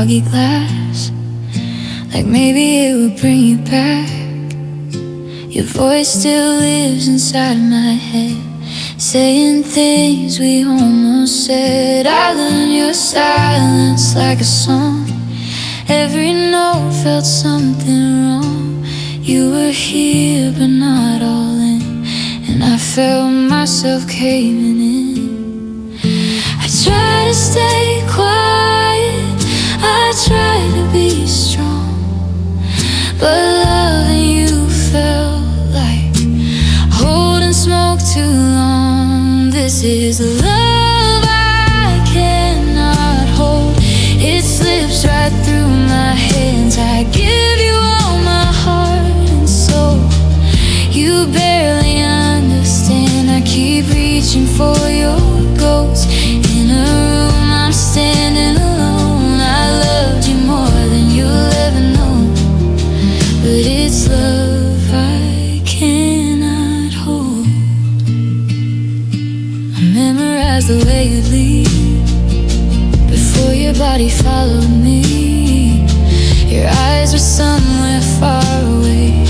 foggy glass, like maybe it would bring you back. Your voice still lives inside my head, saying things we almost said. I learned your silence like a song. Every note felt something wrong. You were here but not all in, and I felt myself caving in. I try to stay quiet, I try to be strong, but loving you felt like holding smoke too long. This is love I cannot hold. It slips right through my hands. I give you all my heart and soul. You barely understand. I keep reaching for your ghost. In a room I'm standing alone. I loved you more than you'll ever know, but it's love I cannot hold. I memorize the way you leave before your body followed me. Your eyes were somewhere far away,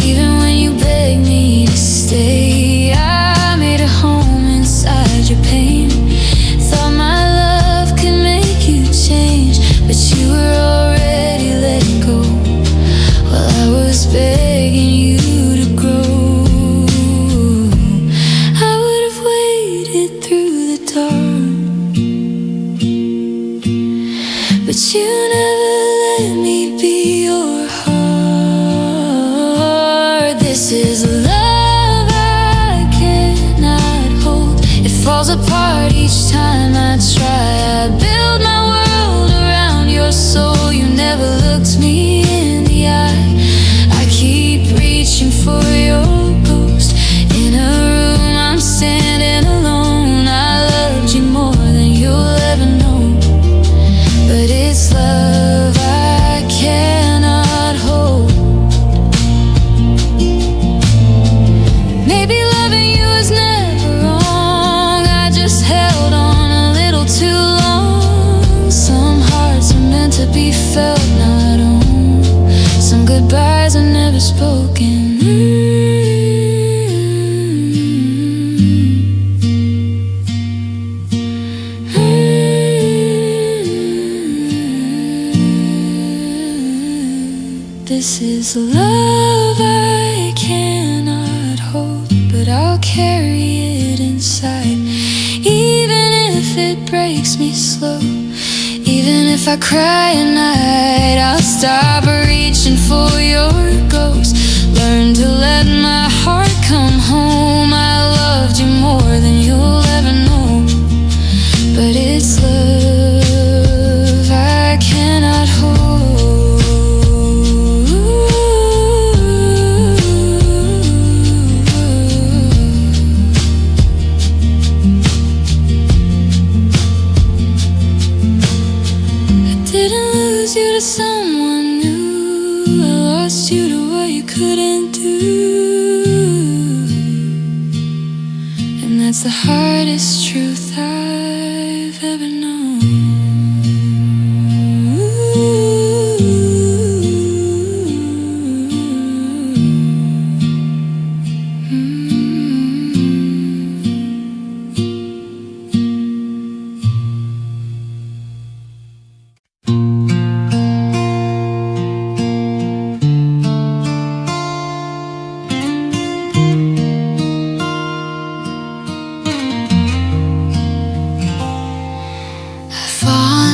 even when you begged me to stay. I made a home inside your pain. Thought my love could make you change, but you were already letting go while I was begging you to grow. I would have waited through the dark, but you never let me be your heart. This is love I cannot hold. It falls apart each time I try. I build my world around your soul. You never looked me in the eye. I keep reaching for your ghost. In a room I'm standing alone. I loved you more than you'll ever know, but it's love I cannot hold. Maybe loving you was never wrong. I just held on a little too long. Some hearts are meant to be felt, not owned. Some goodbyes are never spoken. This is love I cannot hold, but I'll carry it inside. Even if it breaks me slow, even if I cry at night, I'll stop reaching for your ghost. Learn to let my heart come home. I loved you more than you'll ever know, but it's love I cannot hold. Didn't lose you to someone new. I lost you to what you couldn't do, and that's the hardest truth I've ever known.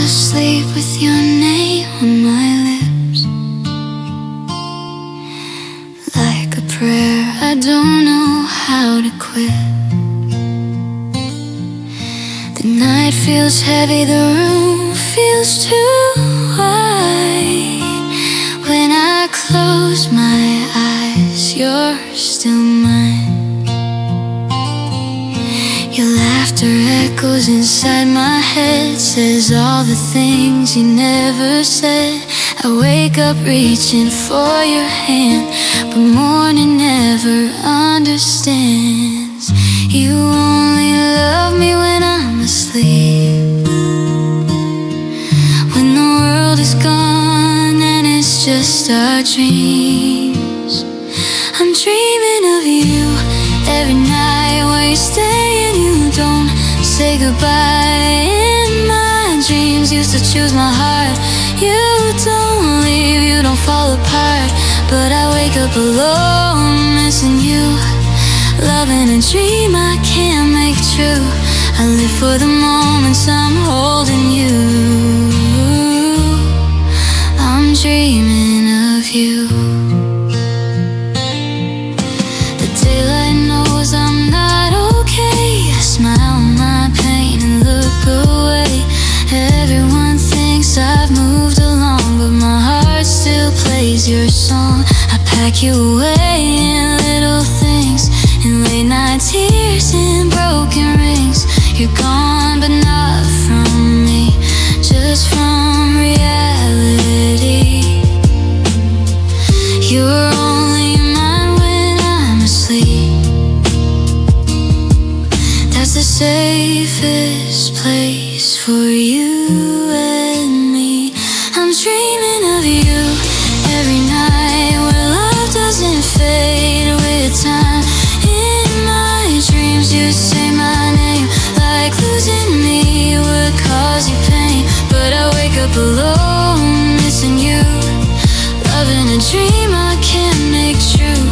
Sleep with your name on my lips, like a prayer I don't know how to quit. The night feels heavy, the room feels too wide. When I close my eyes, you're still mine. Your laughter echoes inside my head, says all the things you never said. I wake up reaching for your hand, but morning never understands. You only love me when I'm asleep, when the world just our dreams. I'm dreaming of you every night where you stay and you don't say goodbye. In my dreams, used to choose my heart. You don't leave, you don't fall apart, but I wake up alone, missing you. Loving a dream I can't make true. I live for the moments I'm holding you. I'm dreaming of you. The daylight knows I'm not okay. I smile my pain and look away. Everyone thinks I've moved along, but my heart still plays your song. I pack you away in little things, in late night tears and broken rings. You're gone but not from me, just from reality. You're only mine when I'm asleep. That's the safest place for you and me. I'm dreaming of you every night where love doesn't fade with time. In my dreams you say my name, like losing me would cause you pain, but I wake up alone, missing you. Loving a dream I can't make true.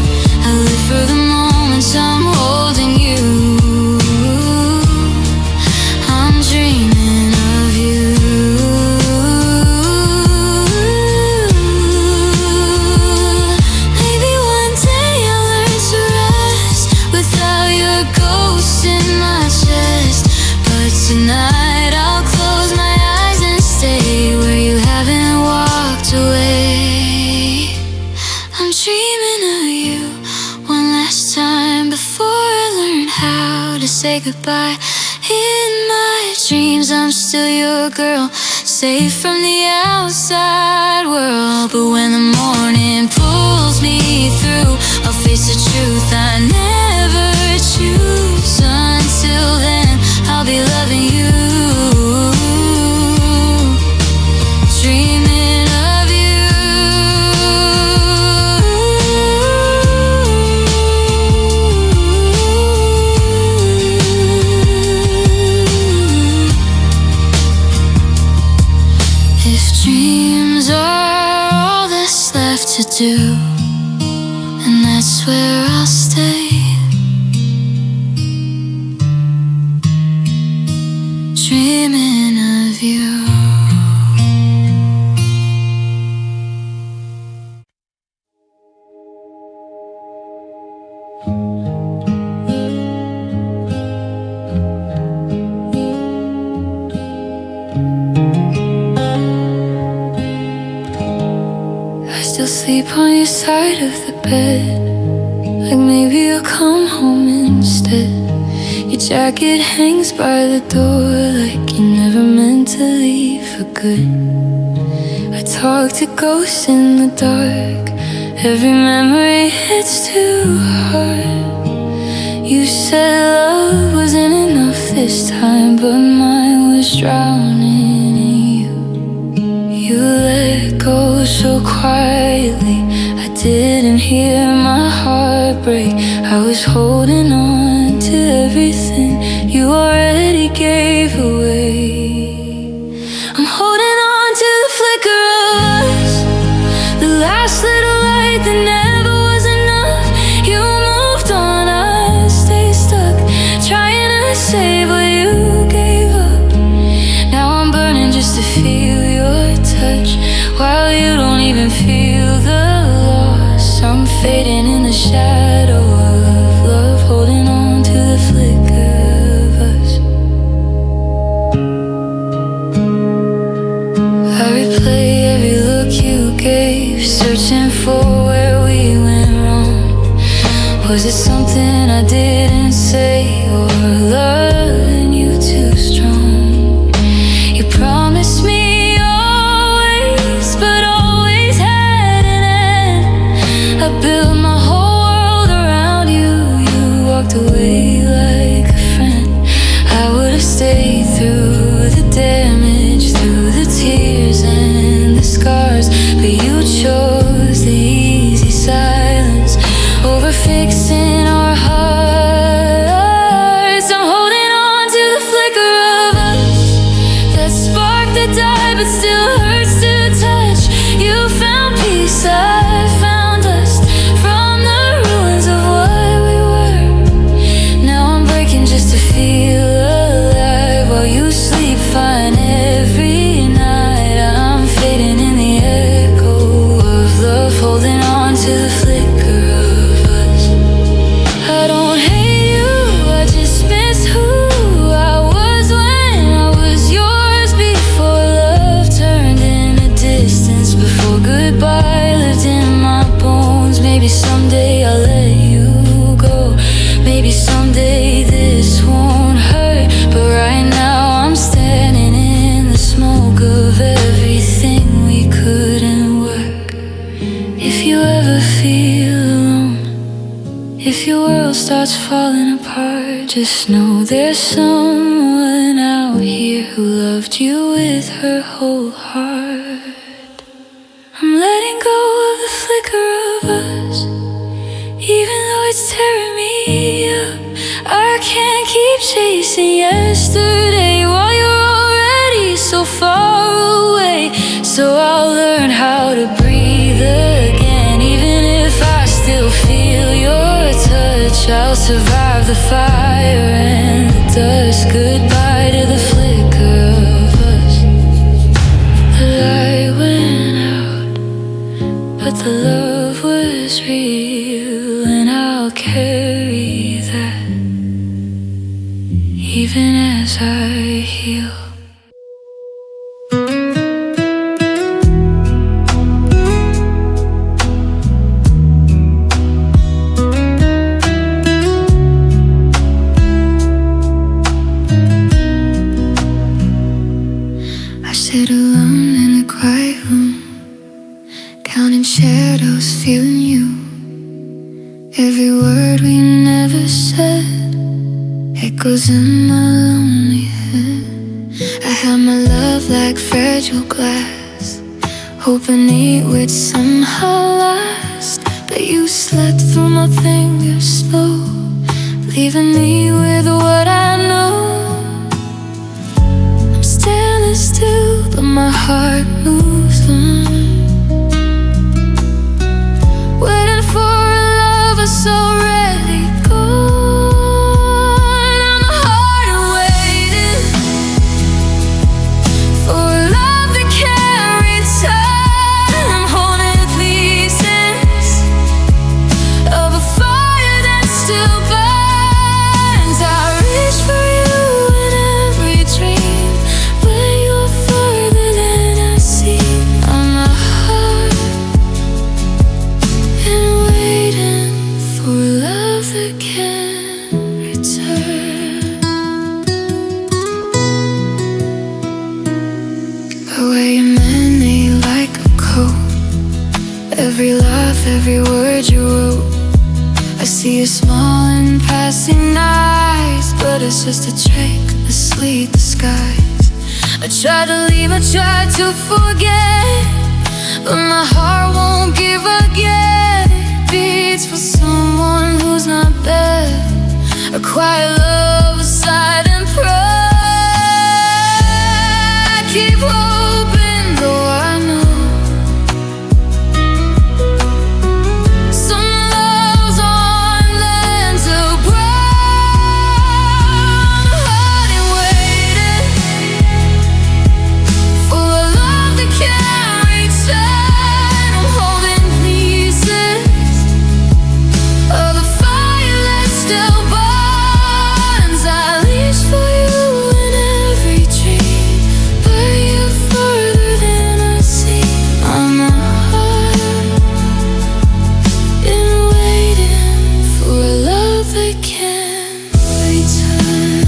I live for the moments I'm holding you. I'm dreaming of you. Maybe one day I'll learn to rest without your ghost in my chest, but tonight I'll close my eyes and stay where you haven't walked away. I'm dreaming of you one last time before I learn how to say goodbye. In my dreams I'm still your girl, safe from the outside world. But when the morning pulls me through, I'll face the truth I never choose. Until then I'll be loving you. Dreaming of you. If dreams are all that's left to do, and that's where I'll stay. Dreaming of you. I still sleep on your side of the bed, like maybe you'll come home instead. Your jacket hangs by the door, like you never meant to leave for good. I talk to ghosts in the dark, every memory hits too hard. You said love wasn't enough this time, but mine was drowning in you. You let go so quietly, I didn't hear my heart break. I was holding on to everything you already gave away. I'm holding on to the flicker of us, the last little light that never was enough. You moved on, I stayed stuck, trying to save what you gave up. Now I'm burning just to feel your touch, while you don't even feel the loss. I'm fading in the shadow of love, holding on to the flicker of us. I replay every look you gave, searching for where we went wrong. Was it something I didn't say, or loving you too strong? You promised me always, but always had an end. I built my whole world around you. You walked away like a friend. I would have stayed through the damage, through the tears and the scars, but you chose the easy silence over fixing our hearts. I'm holding on to the flicker of us, that spark that died but still hurts to touch. You found peace, I found dust from the ruins of what we were. Now I'm breaking just to feel alive while you sleep fine every night. I'm fading in the echo of love, holding on to the flicker of us. I don't hate you, I just miss who I was when I was yours, before love turned into distance, before goodbye lived in my bones. Maybe someday I'll let you go, maybe someday this won't hurt, but right now I'm standing in the smoke of everything we couldn't work. If you ever feel alone, if your world starts falling apart, just know there's someone out here who loved you with her whole heart. I'm letting go of the flicker of us, even though it's tearing me up. I can't keep chasing yesterday while you're already so far away. So I'll learn how to breathe again, even if I still feel your touch. I'll survive the fire and the dust. Goodbye to the flicker of us. The light went out, but the love was real, and I'll carry that even as I heal. I sit alone in a quiet room, counting shadows, feeling you. Every word we never said echoes in my lonely head. I held my love like fragile glass, hoping it would somehow last. But you slept through my fingers slow, leaving me with what I know. I'm standing still, but my heart moves on, waiting for a lover so ready gone. I'm hard waiting for a love that can't return. I'm holding pieces of a fire that still burns. I reach for you in every dream, but you're further than I see. I'm a heart and waiting for a love that can't return. The way you meant me like a coat, every laugh, every word you wrote. I see you small in passing eyes, but it's just a trick, a sweet disguise. I tried to leave, I tried to forget, but my heart won't give again. It beats for someone who's not bad, a quiet love, a silent prayer. I keep hoping, though I know some love's on land to grow. I'm hiding, waiting for a love that can't return. I'm holding pieces of a fire that still burns. I reach for you in every dream, but you're further than I see. I'm a heart and waiting for a love that can't return.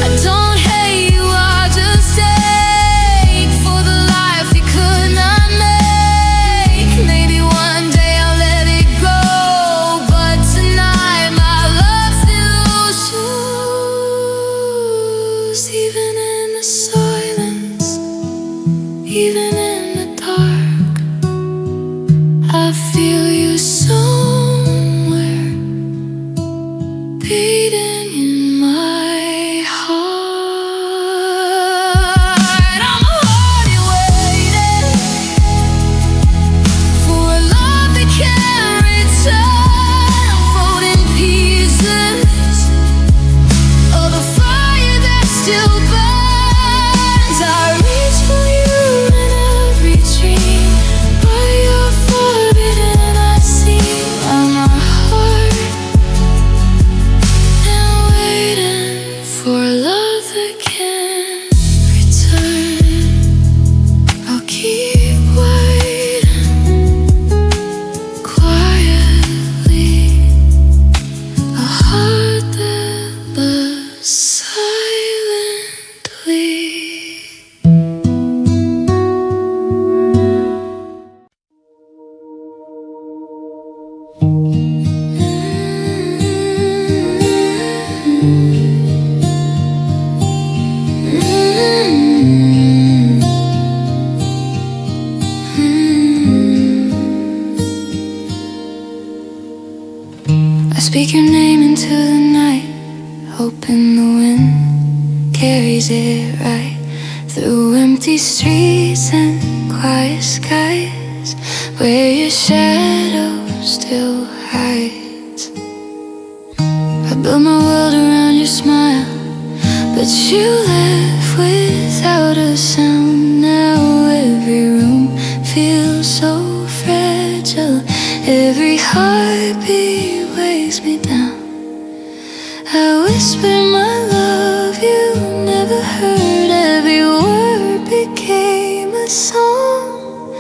I don't hate you, I just ache for the life you could not make. Maybe one day I'll let it go, but tonight my love still shows. Even in the silence, even in the dark, sees it right through empty streets and quiet skies, where your shadow still hides. I built my world around your smile, but you left without a sound. Now every room feels so fragile, every heartbeat weighs me down. I whispered my love you never heard, every word became a song.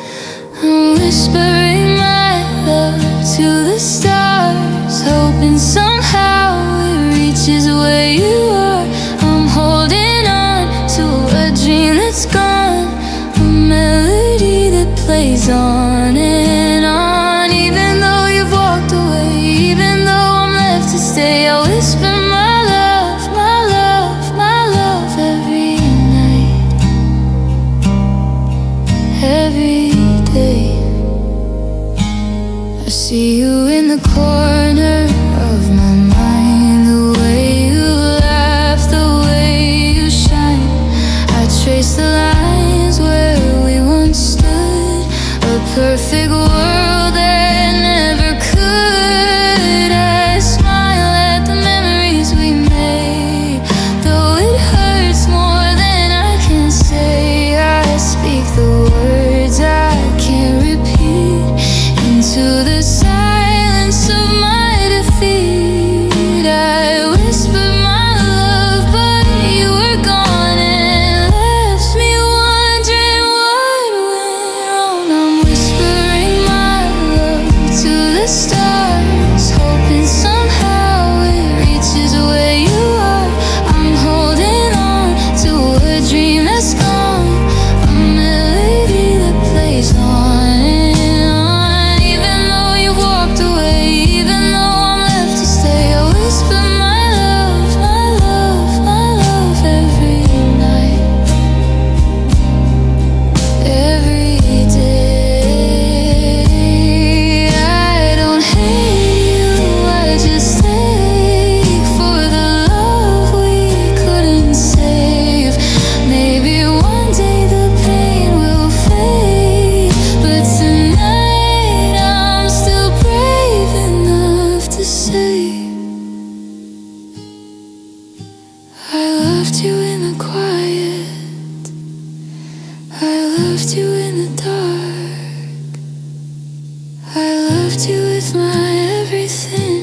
I'm whispering my love to the stars, hoping somehow it reaches where you are. I'm holding on to a dream that's gone, a melody that plays on and on. Even though you've walked away, even though I'm left to stay, I whisper my love, my love, my love every night, every day. I see you in the corner of my mind, the way you laugh, the way you shine. I trace the lines where we once stood, a perfect world that never could. I smile at the memories we made, though it hurts more than I can say. I speak the words I can't repeat into the silence of my defeat. I whispered my love, but you were gone and left me wondering what went wrong. I'm whispering my love to the stars, hoping somehow it reaches where you are. I'm holding on to a dream that's gone, a melody that plays on and on. Even though you walked away, even though I'm left to stay, I whisper my love, my love, my love every night, every day. I don't hate you, I just ache for the love we couldn't save. Maybe one day the pain will fade, but tonight I'm still brave enough to say I loved you in the quiet, I loved you in the dark, I loved you with my everything,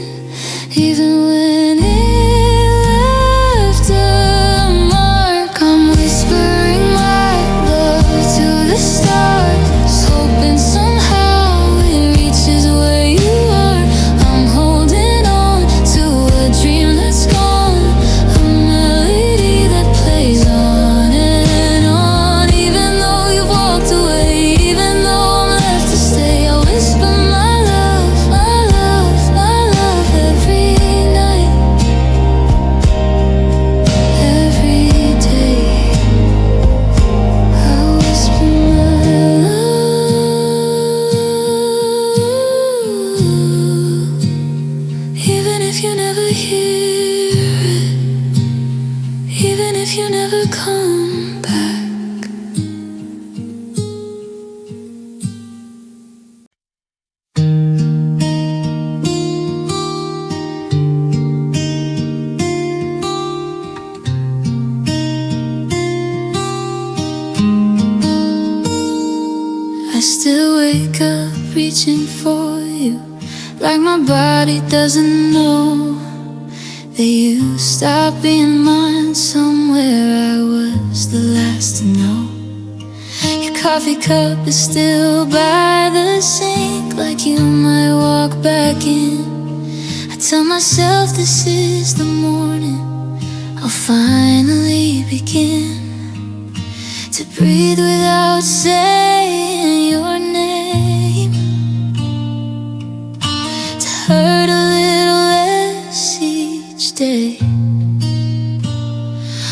even when it left a mark. I'm whispering my love to the stars, hoping somehow it reaches where you are. I'm holding on to a dream that's gone, a melody that plays on and on. Even though you've walked away, even though I'm left to stay, I whisper my love, my love, my love every night, every day. I whisper my love, even if you never hear it, even if you never come back. I still wake up reaching for you, like my body doesn't know that you stopped being mine somewhere. I was the last to know. Your coffee cup is still by the sink, like you might walk back in. I tell myself this is the morning I'll finally begin to breathe without saying your name, to hurt a little less each day.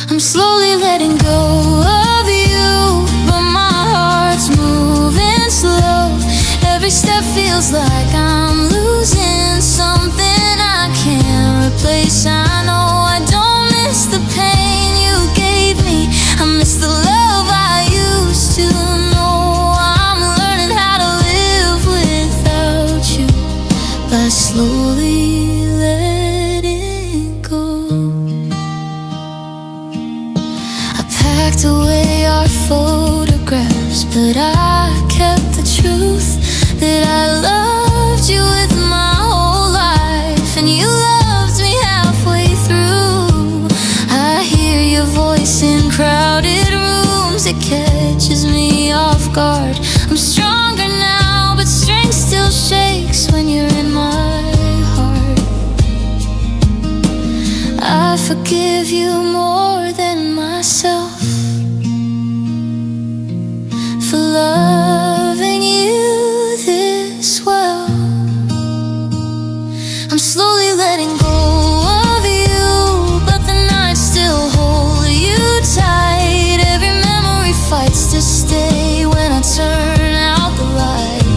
I'm slowly letting go of you, but my heart's moving slow. Every step feels like I'm losing something I can't replace. I know I don't miss the pain you gave me, but I kept the truth that I loved you with my whole life, and you loved me halfway through. I hear your voice in crowded rooms, it catches me off guard. I'm stronger now, but strength still shakes when you're in my heart. I forgive you more than myself for loving you this well. I'm slowly letting go of you, but the nights still hold you tight. Every memory fights to stay when I turn out the light.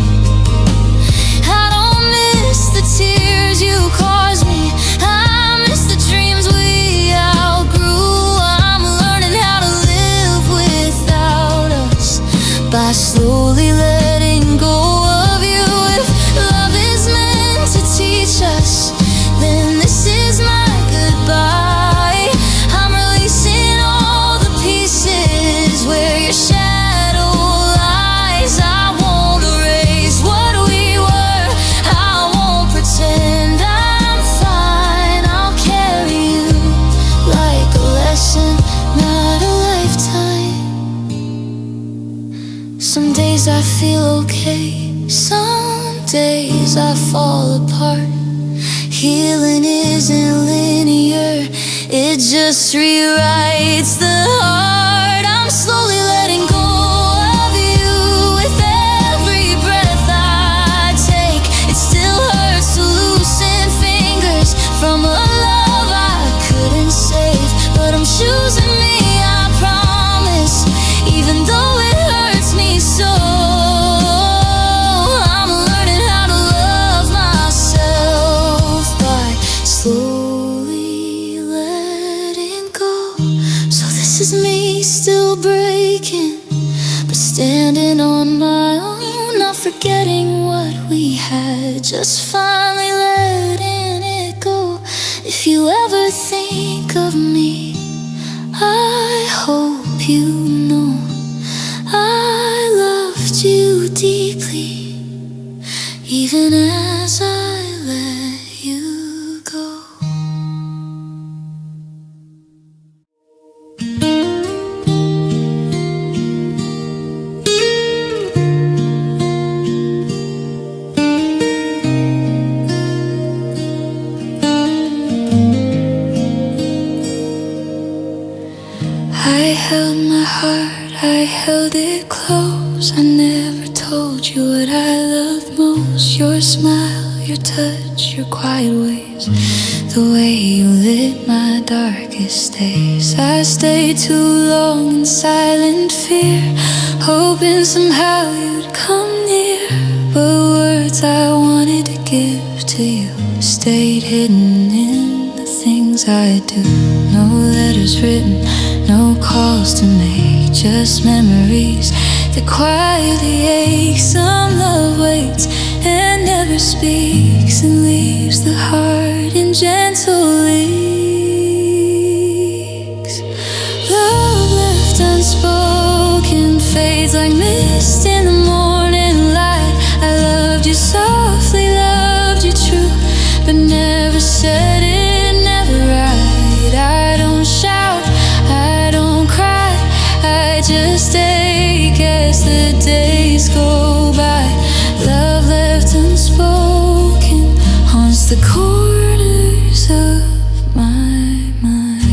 I don't miss the tears you caused me, I miss the dreams we outgrew. I'm learning how to live without us by slowly letting go of you. If love is meant to teach us, then this is my goodbye. I'm releasing all the pieces where your shadow lies. I won't erase what we were, I won't pretend I'm fine. I'll carry you like a lesson, not a lifetime. Some days I feel okay, some days I fall apart. Healing isn't linear, it just rewrites the heart. I'm slowly letting go of you with every breath I take. It still hurts to loosen fingers from a love I couldn't save, but I'm choosing me, I promise, even though it hurts me so. I'm learning how to love myself by slowly letting go. So this is me still breaking, but standing on my own, not forgetting what we had, just finally letting it go. If you ever think of me, I hope you know I loved you deeply, even as I let you go. I held my heart, I held it close. I never told you what I loved most. Your smile, your touch, your quiet ways, the way you lit my darkest days. I stayed too long in silent fear, hoping somehow you'd come near. But words I wanted to give to you stayed hidden in the things I do. No letters written, no calls to make, just memories that quietly ache. Some love waits and never speaks, and leaves the heart in gentle leaks. Love left unspoken fades like mist in the morning light. I loved you softly, loved you true, but never said it, never right. I don't shout, I don't cry, I just ache as the days go by. Love left unspoken haunts the corners of my mind.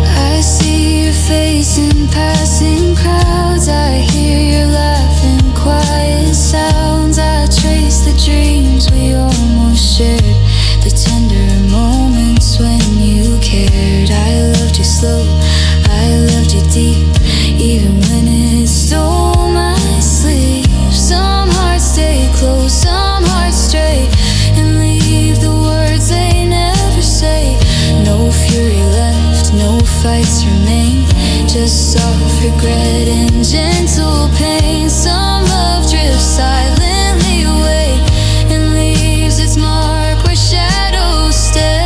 I see your face in passing crowds, I hear your laughing quiet sounds. I trace the dreams we almost shared, the tender moments when you cared. I loved you slow, I loved you deep, even when it stole my sleep. Some hearts stay close, some hearts stray, and leave the words they never say. No fury left, no fights remain, just soft regret and gentle pain. Some love drifts silently away and leaves its mark where shadows stay.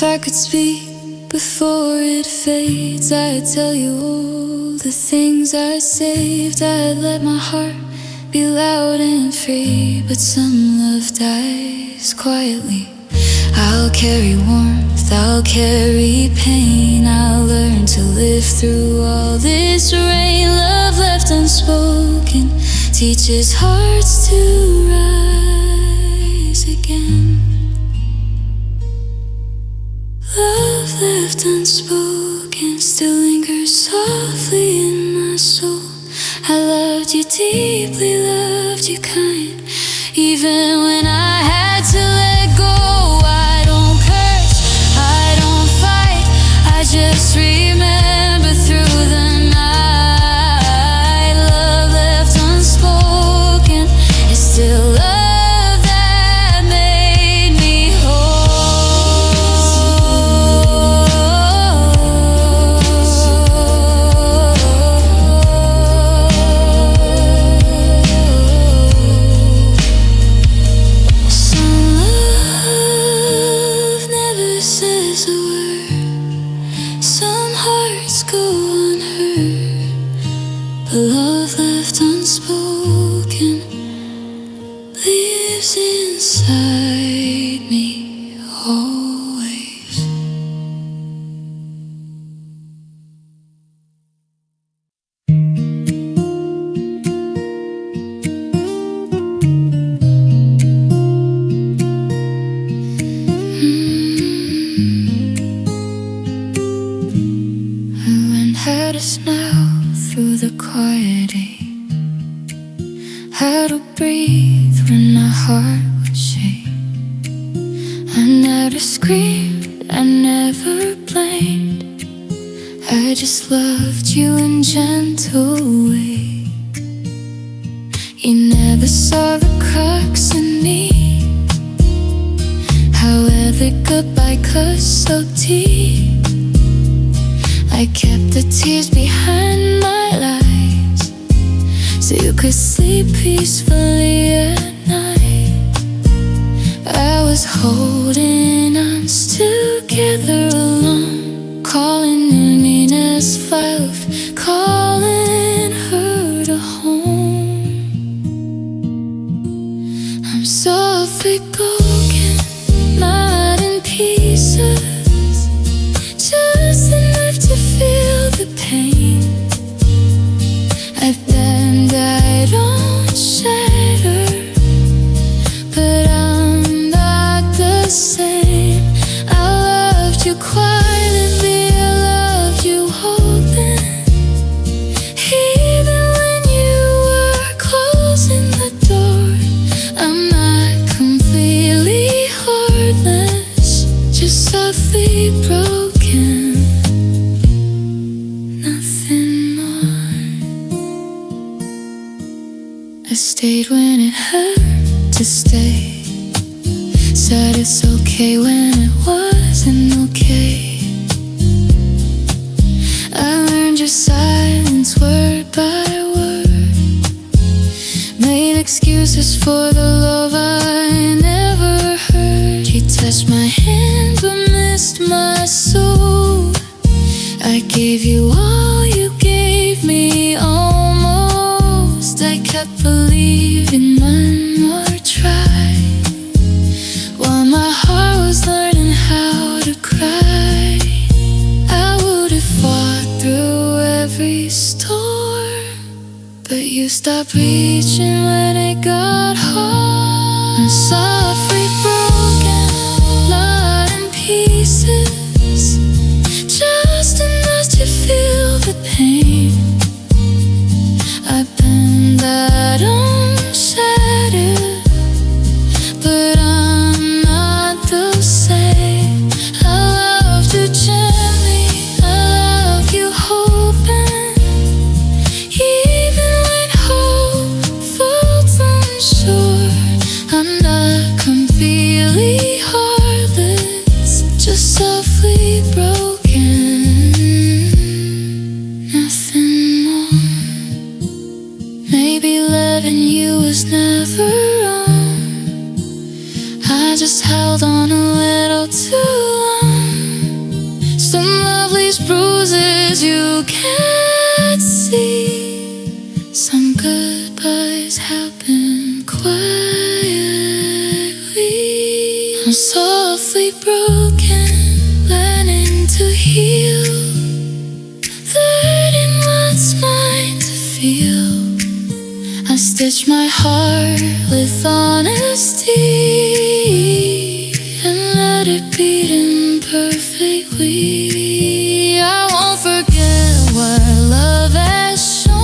If I could speak before it fades, I'd tell you all the things I saved. I'd let my heart be loud and free, but some love dies quietly. I'll carry warmth, I'll carry pain. I'll learn to live through all this rain. Love left unspoken teaches hearts to rise again. Love left unspoken still lingers softly in my soul. I loved you deeply, loved you kind, even when I had to let go. I don't curse, I don't fight, I just remember through the night. Love left unspoken is still love that made me whole. Some love never says a word, some hearts go unheard, but love left unspoken lives inside me always. I went how to smell through the quieting, how to breathe when my heart would shake. I never screamed, I never blamed, I just loved you in gentle ways. You never saw the cracks in me, how every goodbye cut so deep. I kept the tears behind my lies, so you could sleep peacefully at night. I was holding us together alone, calling Nina's file, calling her to home. I'm softly broken, not in pieces, just enough to feel the pain. I bend, I don't shatter, but I'm not the same. I loved you quietly, I loved you open, even when you were closing the door. I'm not completely heartless, just softly broken, nothing more. I stayed when it hurt to stay, said it's okay when it wasn't okay. I learned your silence word by word, made excuses for the love I never heard. You touched my hand but missed my soul. I gave you all, you gave me almost. I kept believing one more try, while my heart was learning how to cry. I would have fought through every storm, but you stopped reaching when it got hard. I'm softly broken, not in pieces, just enough to feel the pain. I bend, I don't shatter, but I'm not the same. I loved you gently, I love you open, even when hope falls unsure. I'm not completely heartless, just softly broken, nothing more. Maybe loving you was never wrong, I just held on a little too long. words you can't see. Some goodbyes happen quietly. I'm softly broken, learning to heal, learning what's mine to feel. I stitch my heart with honesty and let it beat imperfectly. I won't forget what love has shown,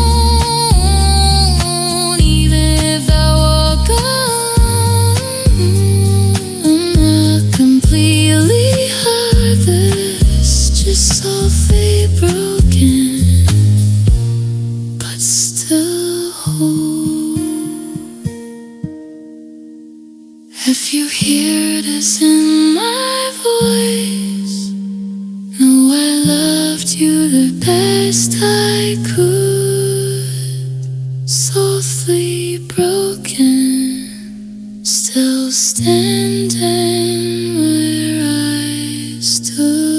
even if I walk alone. I'm not completely heartless, just softly broken, but still whole. If you hear this in my voice, know I loved you the best I could. Softly broken, still standing where I stood.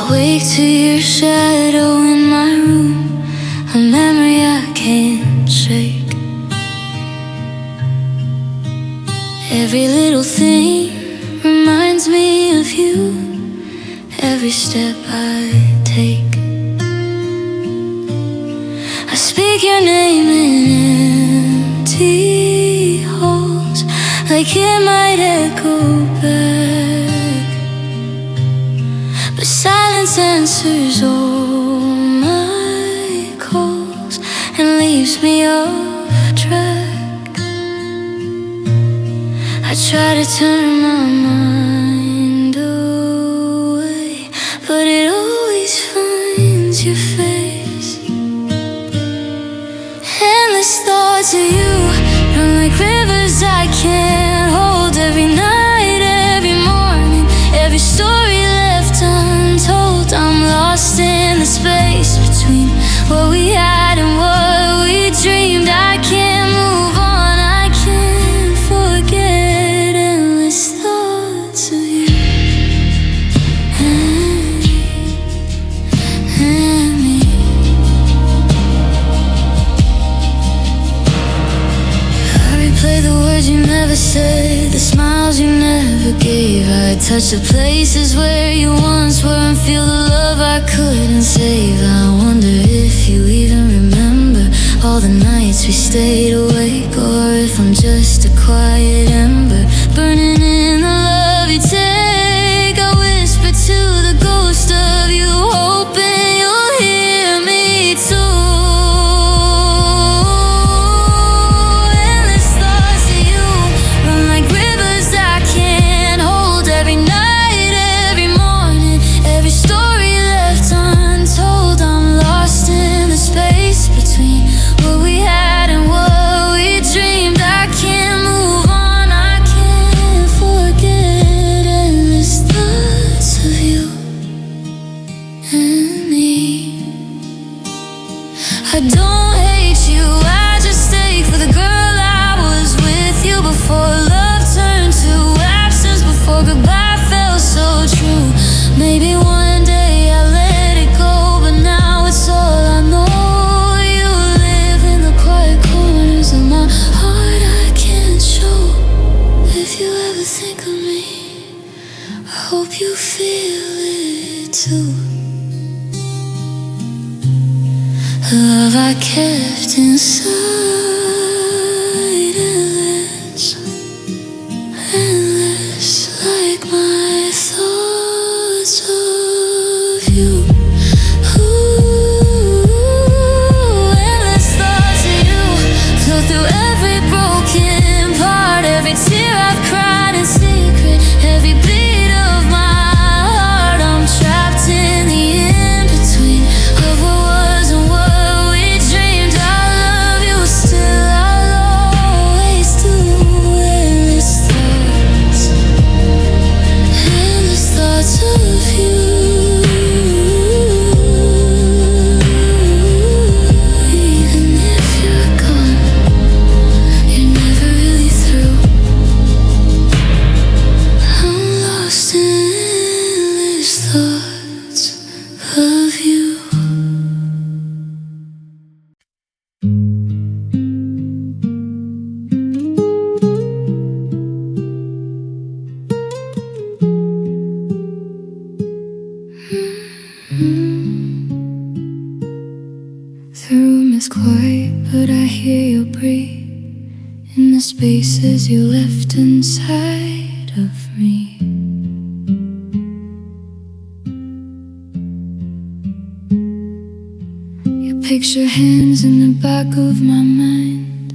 Wake to your shadow in my room, a memory I can't shake. Every little thing reminds me of you, every step I take. I speak your name in empty halls, like it might echo back. But silence answers all my calls and leaves me off track. I try to turn my mind away, but it always finds your face. Endless thoughts of you run like rivers I can't hold. Every night, every morning, every story untold. I'm lost in the space between what we had and what we dreamed. I can't move on, I can't forget endless thoughts of you and me. I replay the words you never said, the smiles you never gave. I touch the places where you once were and feel the love I couldn't save. I wonder if you even remember all the nights we stayed awake, or if I'm just a quiet ember burning in the love you take. I whisper to the ghost of you, hoping you'll hear me too. Endless thoughts of you run like rivers I can't hold. Every night, every morning, every story left untold. I'm lost in the space between what we had and what we dreamed. I can't move on, I can't forget endless thoughts of you and me. I don't hate you, I just ache for the girl I was with you before. Love turned to absence, before goodbye felt so true. Maybe one day I let it go, but now it's all I know. You live in the quiet corners of my heart I can't show. If you ever think of me, I hope you feel it too. Love I kept inside, endless like my thoughts of you. Ooh, endless thoughts of you flow through every broken part, every tear I've cried in secret, every beat of my heart. I'm trapped in the in-between of what was and what we dreamed. I love you still. spaces you left inside of me. Your picture hangs in the back of my mind,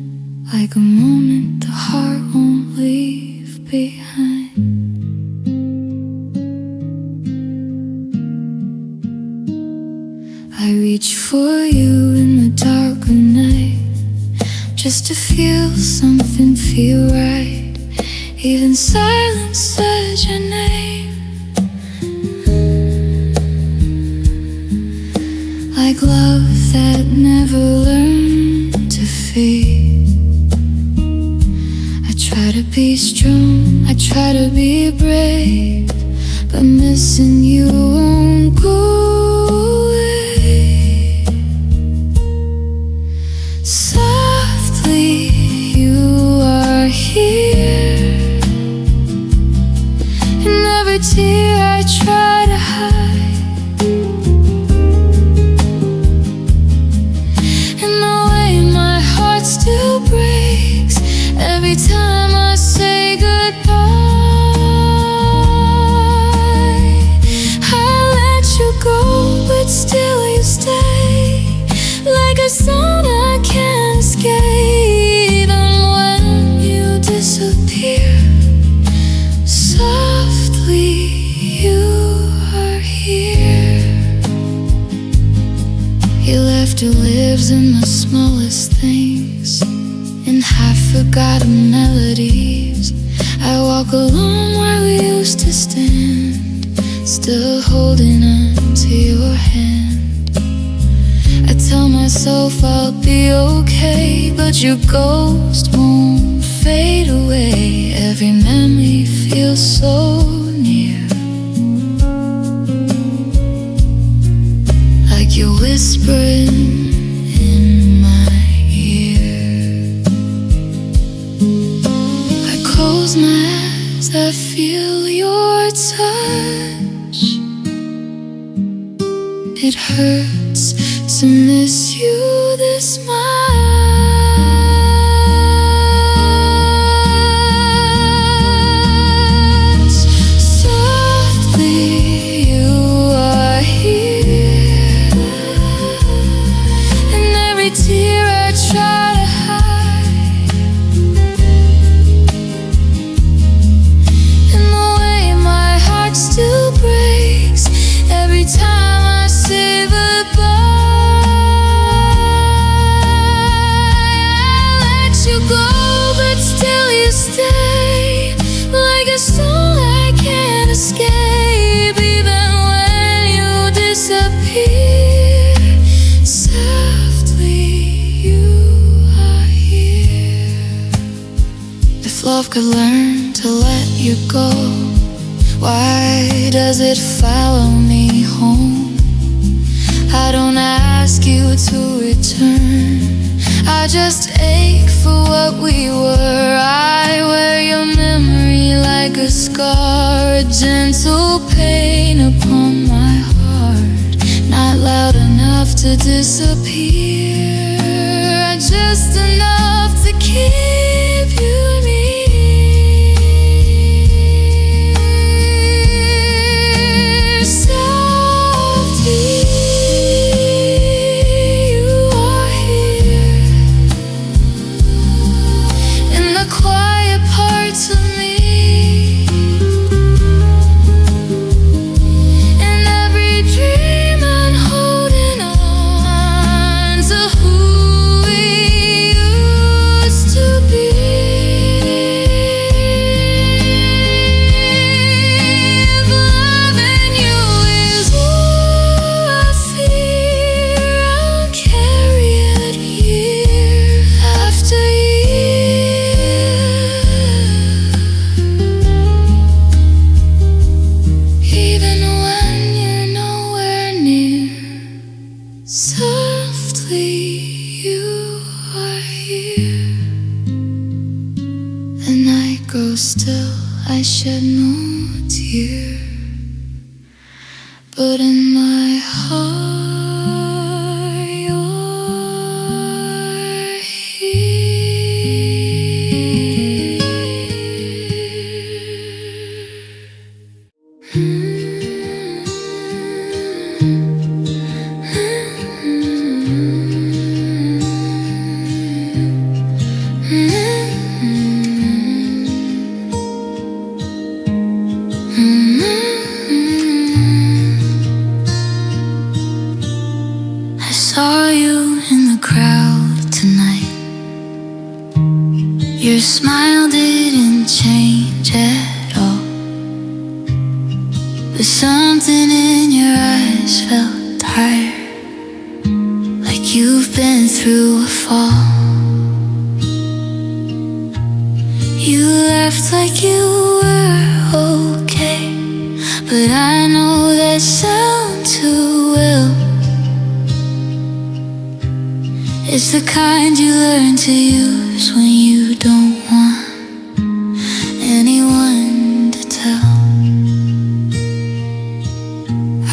like a moment the heart won't leave behind. I reach for you in the dark of night, just to feel something feel right. Even silence says your name, like love that never learned to fade. I try to be strong, I try to be brave, but missing you won't go away. Softly you are here, and every tear I try to hide, and the way my heart still breaks every time I say goodbye. I let you go, but still you stay, like a song I can't escape. And when you disappear, softly you are here. Your laughter lives in the smallest things, in half-forgotten melodies. I walk alone where we used to stand, still holding on to your hand. I tell myself I'll be okay, but your ghost won't fade away. Every memory feels so near, like you're whispering in my ear. I close my eyes, I feel your touch. It hurts to miss you this much. Softly you are here, and every tear I try to hide, and the way my heart still breaks every time I say goodbye. I let you go, but still you stay, like a song I can't escape. Even when you disappear, softly you are here. If love could learn to let you go, why does it follow me home? I don't ask you to return, I just ache for what we were. I wear your memory like a scar, a gentle pain upon my heart, not loud enough to disappear, just enough to keep you near. Quiet parts of me, and every dream I'm holding on to who we used to be. If loving you is all I fear, I'll carry it year after year. Softly you are here. The night grows still, I shed no tear, but in my heart you're here. I saw you in the crowd tonight. Your smile didn't change at all, but something in your eyes felt tired, like you've been through a fall. You laughed like you were okay, but I know that sound too well. It's the kind you learn to use when you don't want anyone to tell.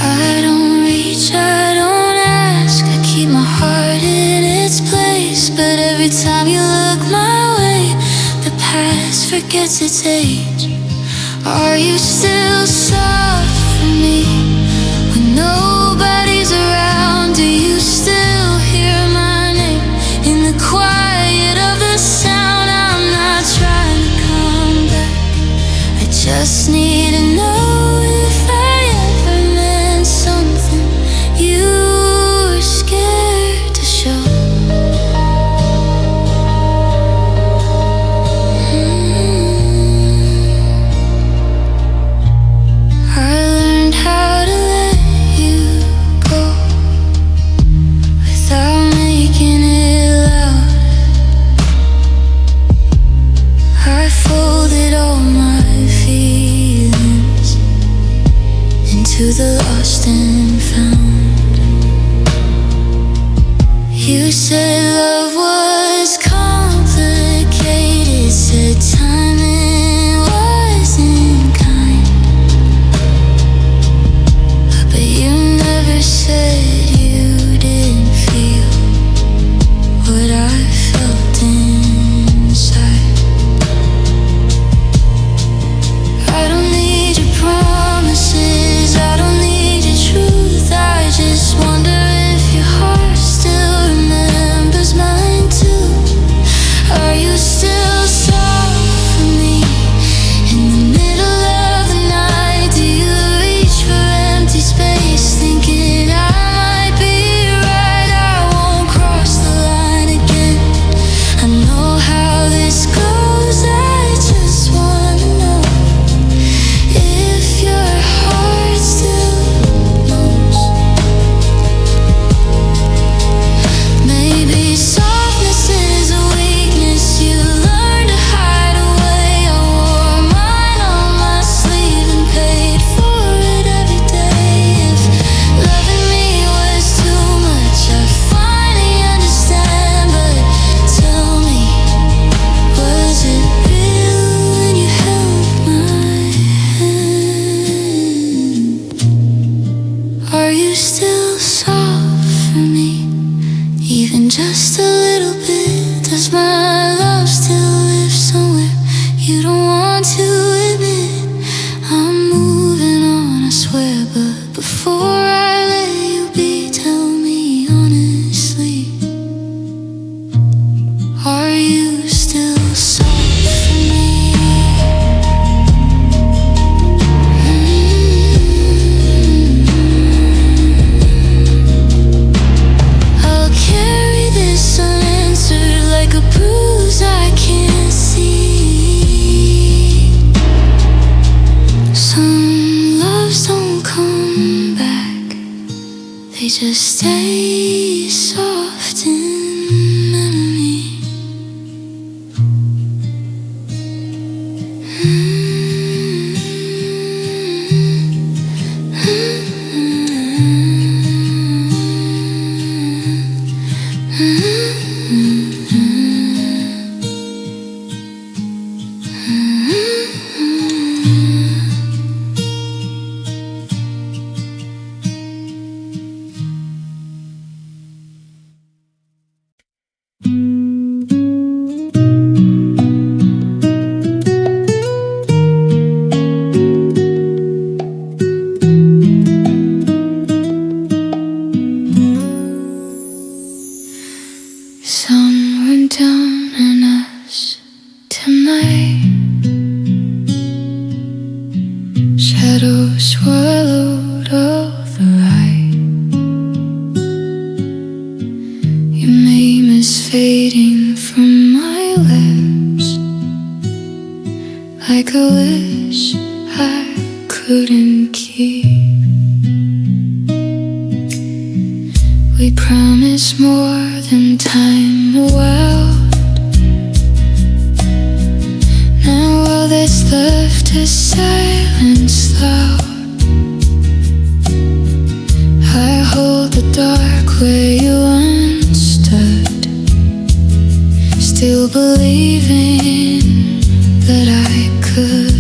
I don't reach, I don't ask, I keep my heart in its place. But every time you look my way, the past forgets its age. Are you still soft for me when nobody's around? Do you still hear my name in the quiet of the sound? I'm not trying to come back, I just need to know if I ever meant something you were scared to show. I learned how to let you go without making it loud. I folded all my feelings into the lost and found. You said love was complicated, said timing wasn't kind, but you never said you didn't feel what I felt inside. I don't need your promises, I don't need your truth. I just wonder if your heart still remembers mine too. Are you still soft for me in the middle of the night? Do you reach for empty space thinking I might be right? I won't cross the line again, I know how this goes. I just wanna know if your heart still knows. Maybe softness is a weakness you learn to hide away. I wore mine on my sleeve and paid for it every day. If loving me was too much, I finally understand. But tell me, was it real when you held my hand? Are you still soft for me, even just a little bit? Does my love still live somewhere you don't want to admit? I'm moving on, I swear, but before I let you be, tell me honestly, are you still soft for me? I'll carry this unanswered like a bruise I can't see. Some loves don't come back, they just stay soft in memory. Shadows swallowed all the light. Your name is fading from my lips, like a wish I couldn't keep. We promised more than time allowed. Now all that's left is silence loud. I hold the dark where you once stood, still believing that I could.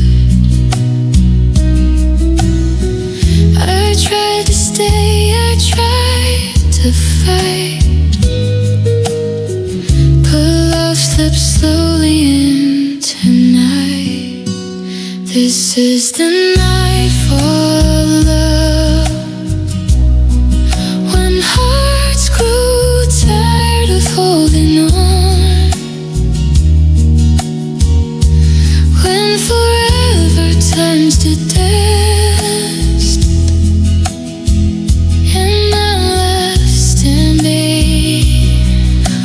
I tried to stay, I tried to fight, but love slipped slowly into night. This is the nightfall of love, when hearts grew tired of holding on, when forever turns to dust, and I'm left standing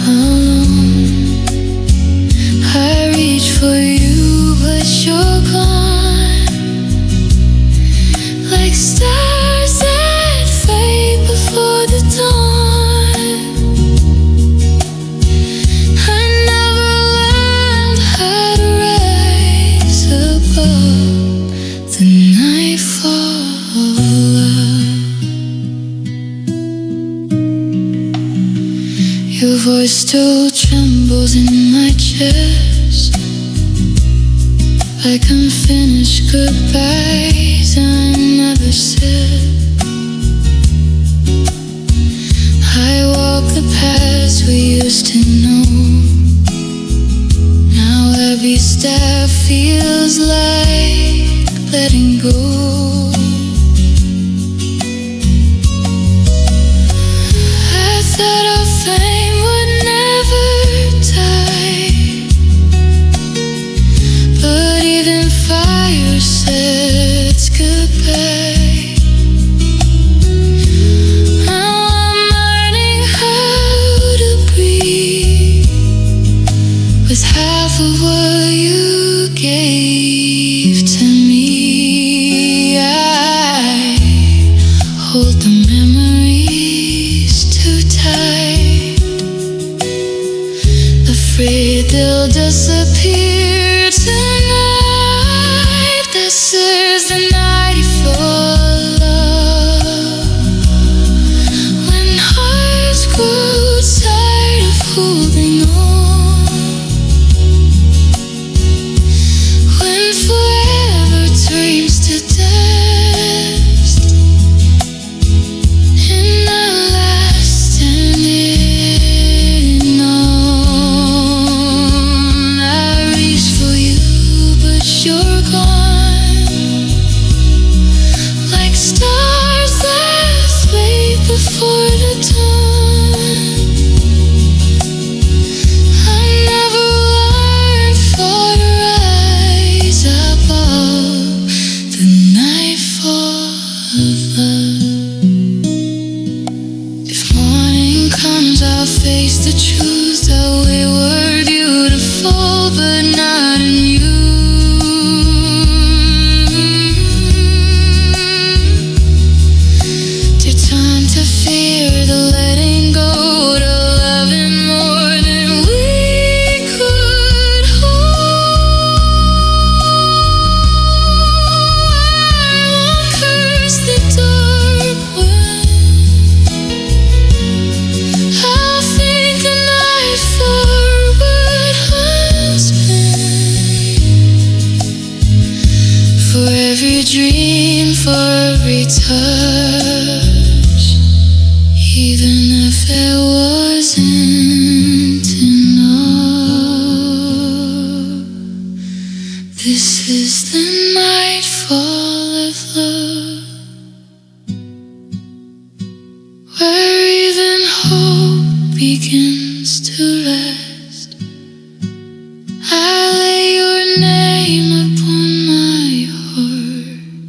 alone. I reach for you, but you're gone, like stars that fade before the dawn. I never learned how to rise above the nightfall of love. Your voice still trembles in my chest, like unfinished goodbyes I never said. I walk the paths we used to know. Now every step feels like letting go. I thought our flame would never die, but even fire says goodbye. Now I'm learning how to breathe with half of what you gave to me. I hold the memories too tight, afraid they'll disappear tonight. This is the night for love, when hearts grow tired of holding on, when forever turns to dust, and I last standing on. I reach for you, but you're gone, like stars that fade before the dawn. I never learned how to rise above the nightfall of love. If morning comes, I'll face the truth that we were beautiful, but not in you. To turn to fear, the letting go, to loving more than we could hold. I won't curse the dark wind, I'll thank the night for what has been, for every dream, for every touch, even if it wasn't enough. This is the nightfall of love, where even hope begins to rest. I lay your name upon my heart,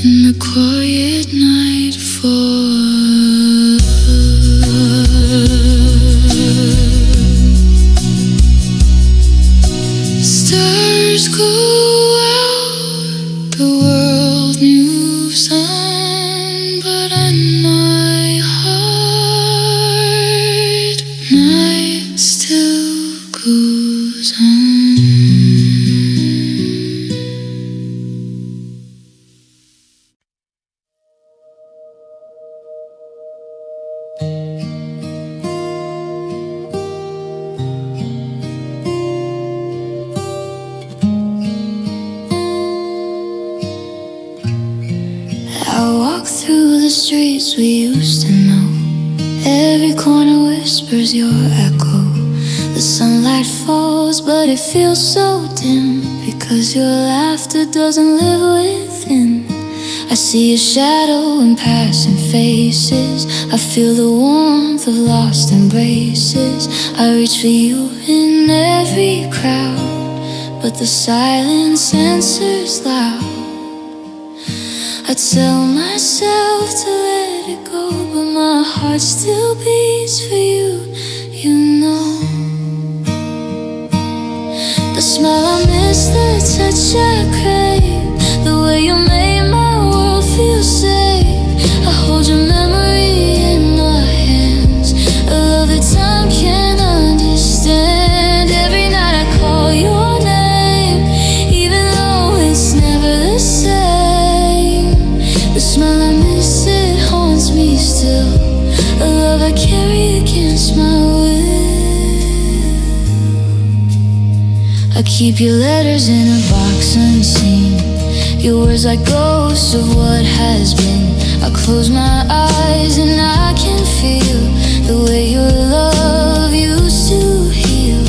in the quiet night fall. Stars go out, the world moves on, but in my heart, night still goes on. I walk through the streets we used to know. Every corner whispers your echo. The sunlight falls, but it feels so dim, because your laughter doesn't live within. I see a shadow in passing faces. I feel the warmth of lost embraces. I reach for you in every crowd, but the silence answers loud. I tell myself to let it go, but my heart still beats for you, you know. The smell I miss, the touch I crave, the way you made my world feel safe. I hold your memory in my hands, a love that time can't understand. Every night I call your name, even though it's never the same. The smell I miss, it haunts me still, a love I carry against my will. I keep your letters in a box unseen, your words like ghosts of what has been. I close my eyes and I can feel the way your love used to heal.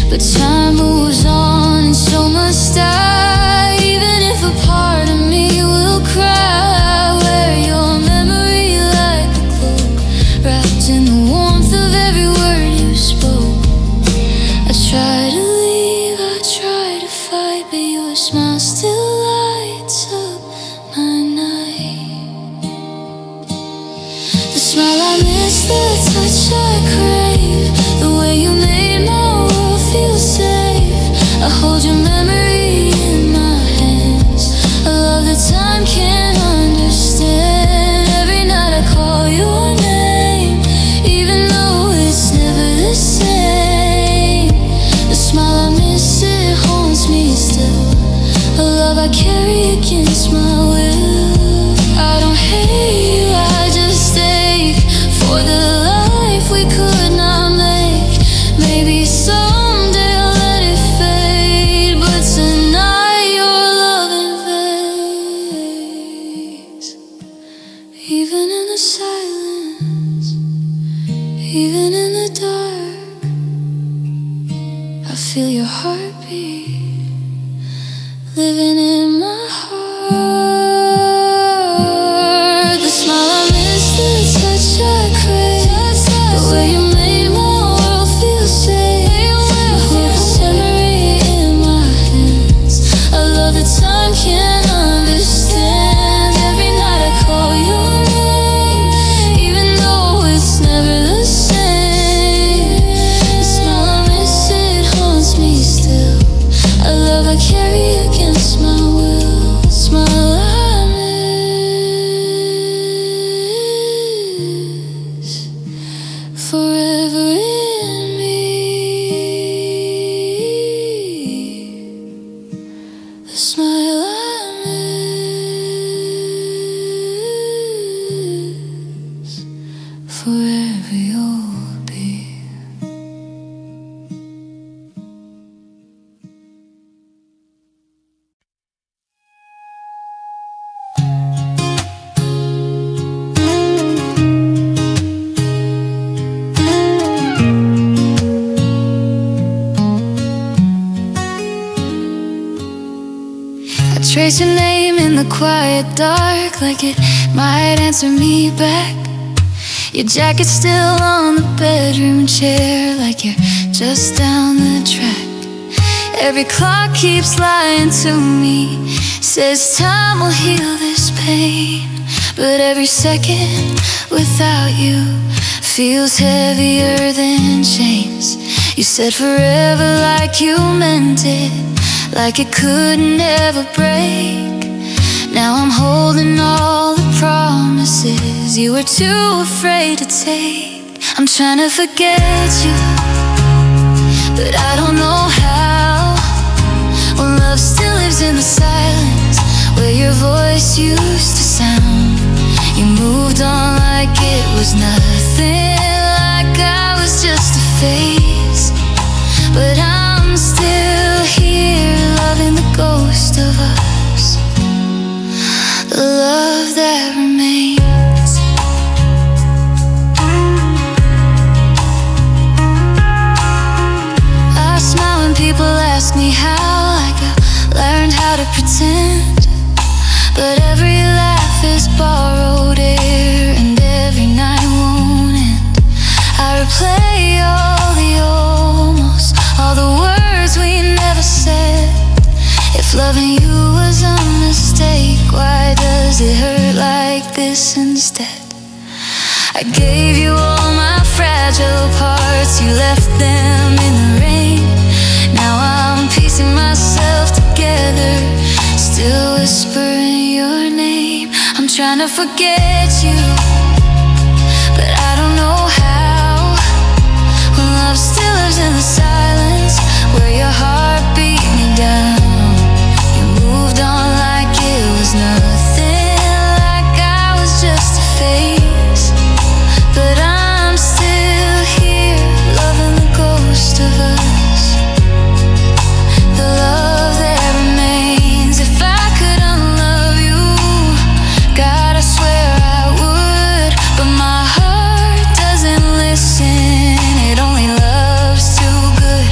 But time moves on and so must I, even if a part of me will cry. Wear your memory like a cloak, wrapped in the warmth of every word you spoke. I try to leave, I try to fight, but your smile still lights up my night. The smile I miss, the touch I crave, the way you made my world feel safe. I hold your memory in my hands, a love that time can't understand. Every night I call your name, even though it's never the same. The smile I miss, it haunts me still, a love I carry against my will. I don't hate you, I just ache for the life we could not make. Maybe someday I'll let it fade, but tonight your love invades. Even in the silence, even in the dark, I feel your heartbeat living in my heart. The smile I miss, the touch I crave, the way you made my world feel safe. I hold your memory in my hands, a love that time can't understand. Every night I call your name, even though it's never the same. The smile I miss, it haunts me still, a love I carry against my will. The smile I miss, forever in me. The smile I miss, forever you'll be. I trace your name in the quiet dark, like it might answer me back. Your jacket's still on the bedroom chair, like you're just down the track. Every clock keeps lying to me, says time will heal this but every second without you feels heavier than chains. You said forever like you meant it, like it could never break. Now I'm holding all the promises you were too afraid to take. I'm trying to forget you, but I don't know how. When love still lives in the silence where your voice used to sound. You moved on like it was nothing, like I was just a phase. But I'm still here, loving the ghost of us, the love that remains. I smile when people ask me how, like I learned how to pretend. But every laugh is borrowed air, and every night won't end. I replay all the almost, all the words we never said. If loving you was a mistake, why does it hurt like this instead? I gave you all my fragile parts, you left them in the rain. Now I'm piecing myself together, still whispering your name. I'm trying to forget you, but I don't know how. When love still lives in the silence where your heart beat me down. You moved on like it was nothing, like I was just a phase. But I'm still here, loving the ghost of us, the love that remains. If I could unlove you, God, I swear I would. But my heart doesn't listen, it only loves too good.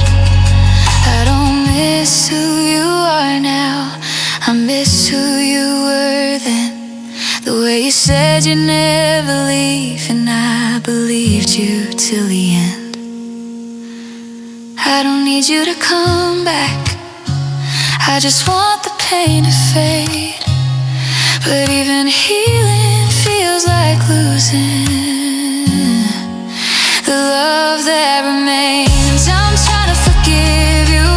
I don't miss who you are now, I miss who you were then. The way you said you'd never leave, and I believed you till the end. I don't need you to come back, I just want the pain to fade. But even healing feels like losing the love that remains. I'm trying to forgive you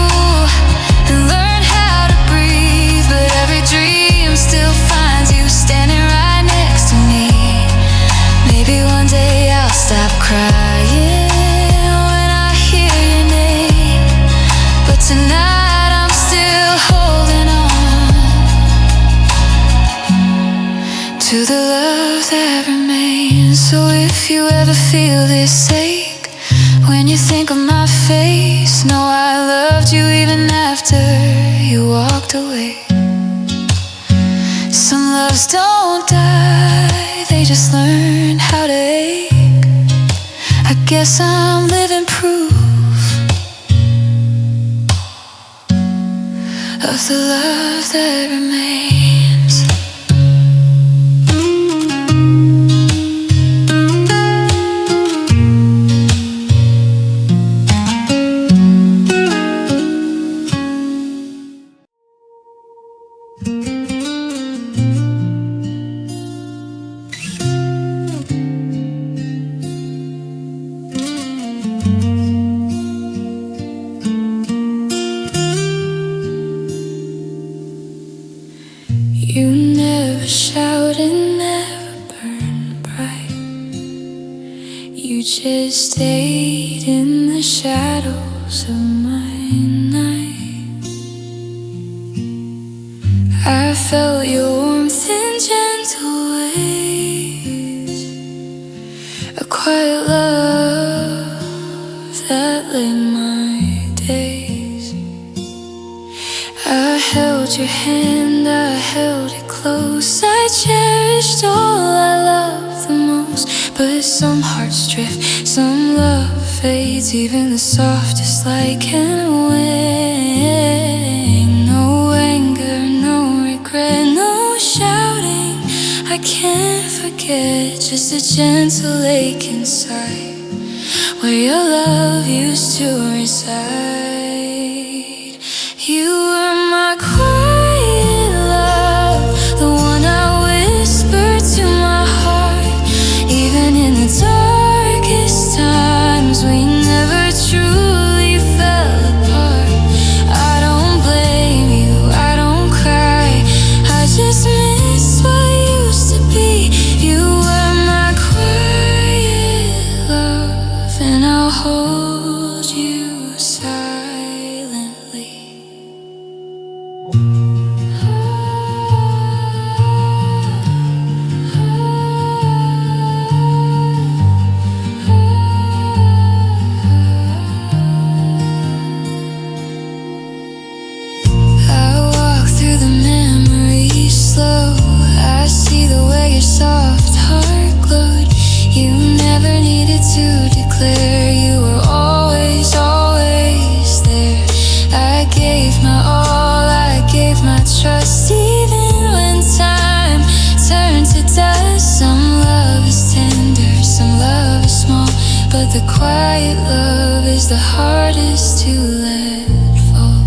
and learn how to breathe, but every dream still finds you standing right next to me. Maybe one day I'll stop crying when I hear your name, but tonight I'm still holding on to the love that remains. So if you ever feel this ache when you think of my face, know I loved you even after you walked away. Some loves don't die, they just learn how to ache. I guess I'm living proof of the love that remains. You never shouted, never burned bright. You just stayed in the shadows of my night. I felt your warmth in gentle ways, a quiet love that lit my days. I held your hand, I held it close. I cherished all I loved the most. But some hearts drift, some love fades, even the softest light can wane. No anger, no regret, no shouting, I can't forget. Just a gentle ache inside where your love used to reside. You were my quiet love, the one I whispered to soft heart glowed. You never needed to declare, you were always, always there. I gave my all, I gave my trust, even when time turned to dust. Some love is tender, some love is small, but the quiet love is the hardest to let fall.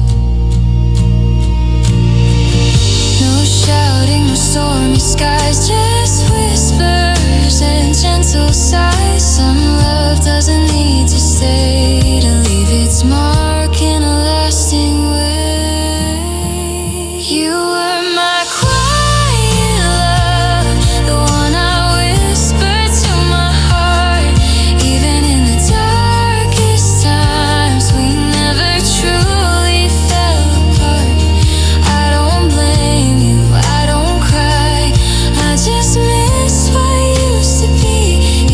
No shouting, no stormy skies, just whispers and gentle sighs. Some love doesn't need to stay to leave its mark in a lasting way. You were my quiet love, the one I whispered to my heart. Even in the darkest times, we never truly fell apart. I don't blame you, I don't cry, I just miss what used to be.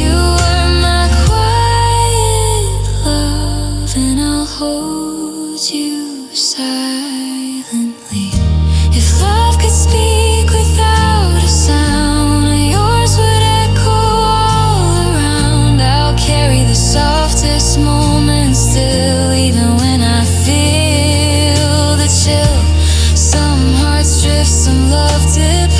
You were my quiet love, and I'll hold you silently. If love could speak without a sound, yours would echo all around. I'll carry the softest moments still, even when I feel the chill. Some hearts drift, some love departs,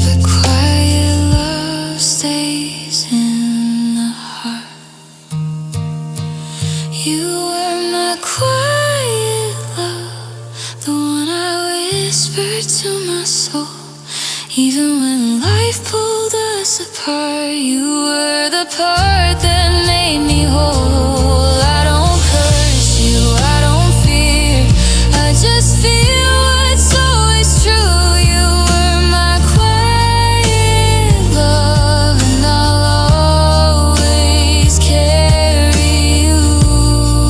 but quiet love stays in the heart. You were my quiet love, the one I whispered to my soul. Even when life pulled us apart, you were the part that made me whole. I don't curse you, I don't fear, I just feel what's always true. You were my quiet love, and I'll always carry you.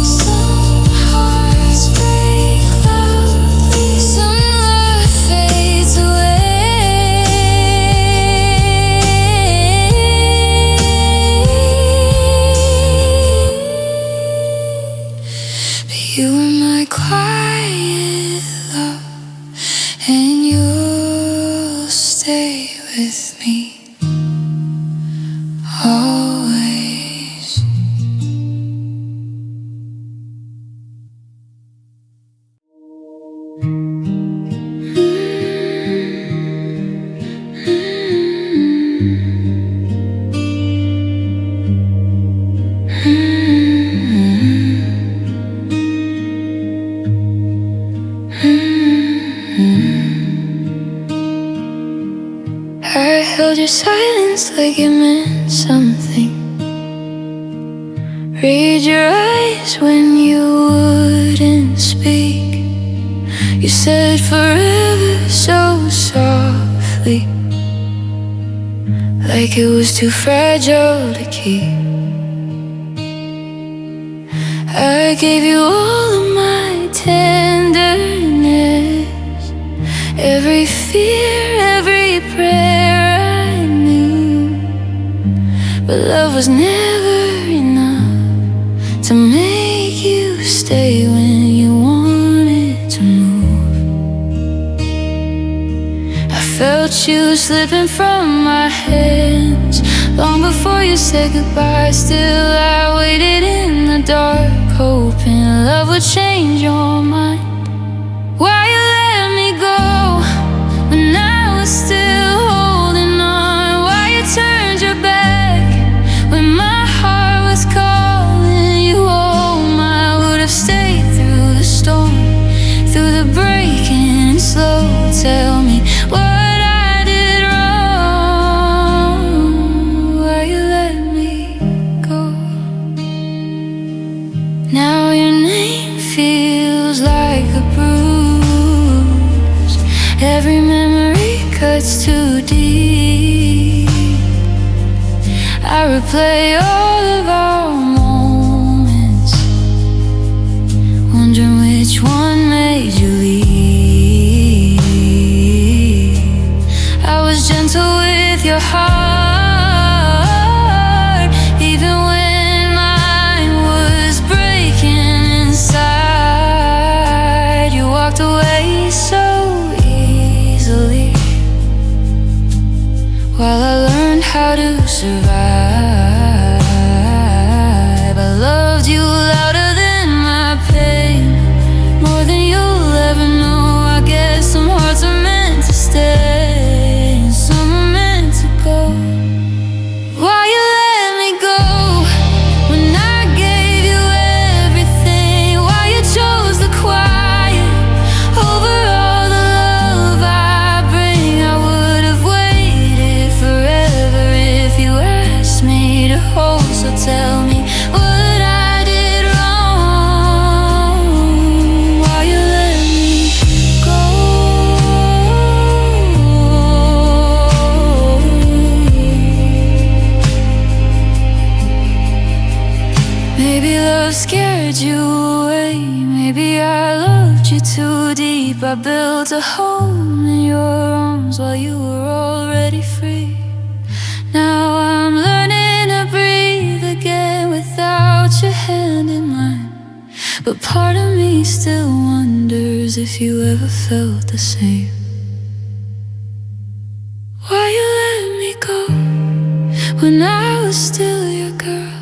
Some hearts break loudly, some love fades away, but you were my quiet love, and you'll stay with me always. I held your silence like it meant something. Read your eyes when you wouldn't speak. You said forever so softly, like it was too fragile to keep. I gave you all of my tenderness, every fear, every prayer I knew. But love was never enough to make you stay when you wanted to move. I felt you slipping from my hands long before you said goodbye. Still I waited in the dark, hoping love would change your mind. Why you let me go when I was still holding on? Why you turned your back when my heart was calling you home? I would have stayed through the storm, through the breaking and slow. Tell me what I did wrong. Why you let me go? Now your name feels like a bruise. Every memory cuts too deep. I replay all of our moments, wondering which one made you leave. I was gentle with your heart, even when mine was breaking inside. You walked away so easily, how to survive. I loved you louder than my pain, more than you'll ever know. I guess some hearts are meant to stay and some are meant to go. Why you let me go when I gave you everything? Why you chose the quiet over all the love I bring? I would have waited forever if you asked me to hold. So tell me what I did wrong. Why you let me go? Maybe love scared you away. Maybe I loved you too deep. I built a home in your arms while you were already free. Now I'm learning to breathe again without your hand in mine. But part of me still wonders if you ever felt the same. Why you let me go when I was still your girl?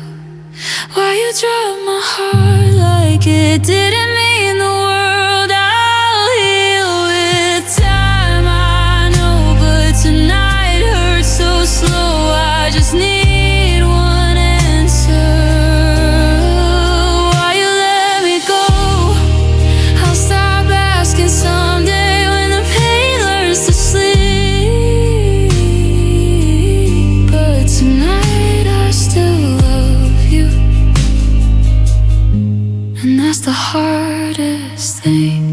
Why you dropped my heart like it didn't mean the world? I'll heal with time, I know, but tonight hurts so slow. I just need one answer. Why you let me go? I'll stop asking someday when the pain learns to sleep. But tonight I still love you, and that's the hardest thing.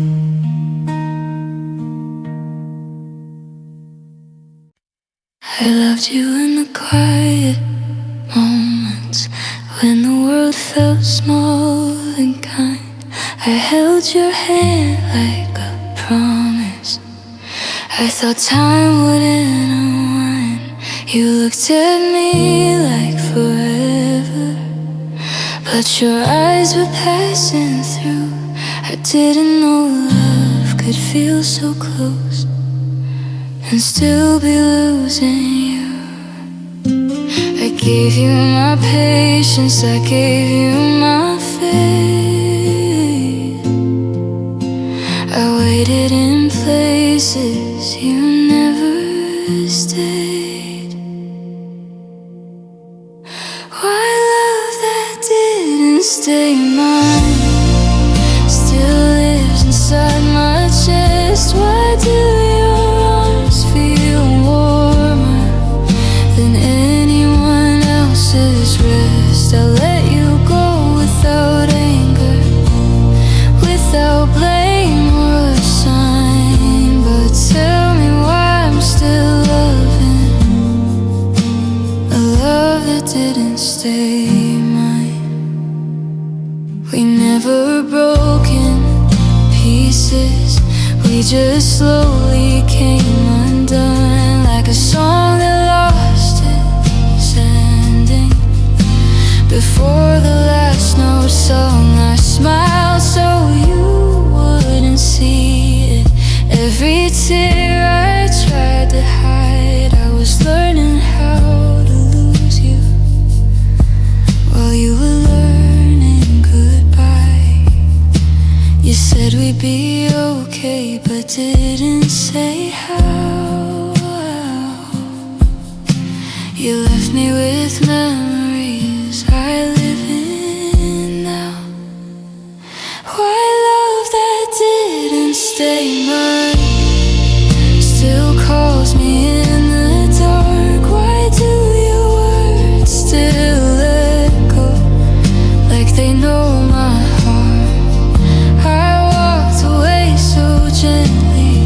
I loved you in the quiet moments when the world felt small and kind. I held your hand like a promise. I thought time wouldn't unwind. You looked at me like forever, but your eyes were passing through. I didn't know love could feel so close and still be losing you. I gave you my patience, I gave you my faith. I waited in places you never stayed. Why love that didn't stay mine still lives inside my chest? Why do your arms feel warmer than anyone else's rest? I let you go without anger, without blame or a sign. But tell me why I'm still loving a love that didn't stay mine. We never broke in pieces, we just slowly came undone, like a song that lost its ending. Before the last note sung, I smiled so you wouldn't see it. Every tear I tried to hide, I was learning how to lose you while you were learning goodbye. You said we'd be okay, but didn't say how. You left me with memories I live in now. Why love that didn't stay mine still calls me in the dark? Why do your words still echo like they know my heart? I walked away so gently,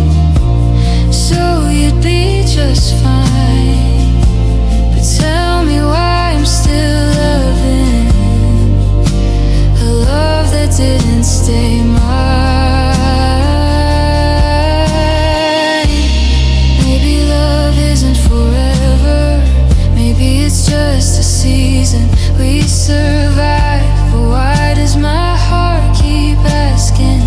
so you'd be just fine. But tell me why I'm still loving a love that didn't stay mine. Maybe love isn't forever, maybe it's just a season we survive. But why does my heart keep asking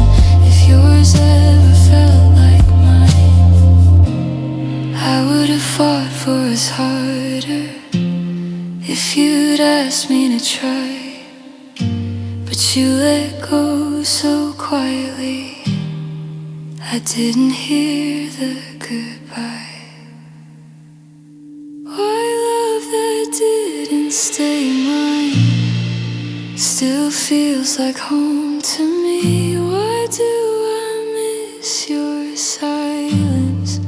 if yours ever felt like mine? I would have fought for us harder. if you'd asked me to try, but you let go so quietly. I didn't hear the goodbye. Why love that didn't stay mine still feels like home to me? Why do I miss your silence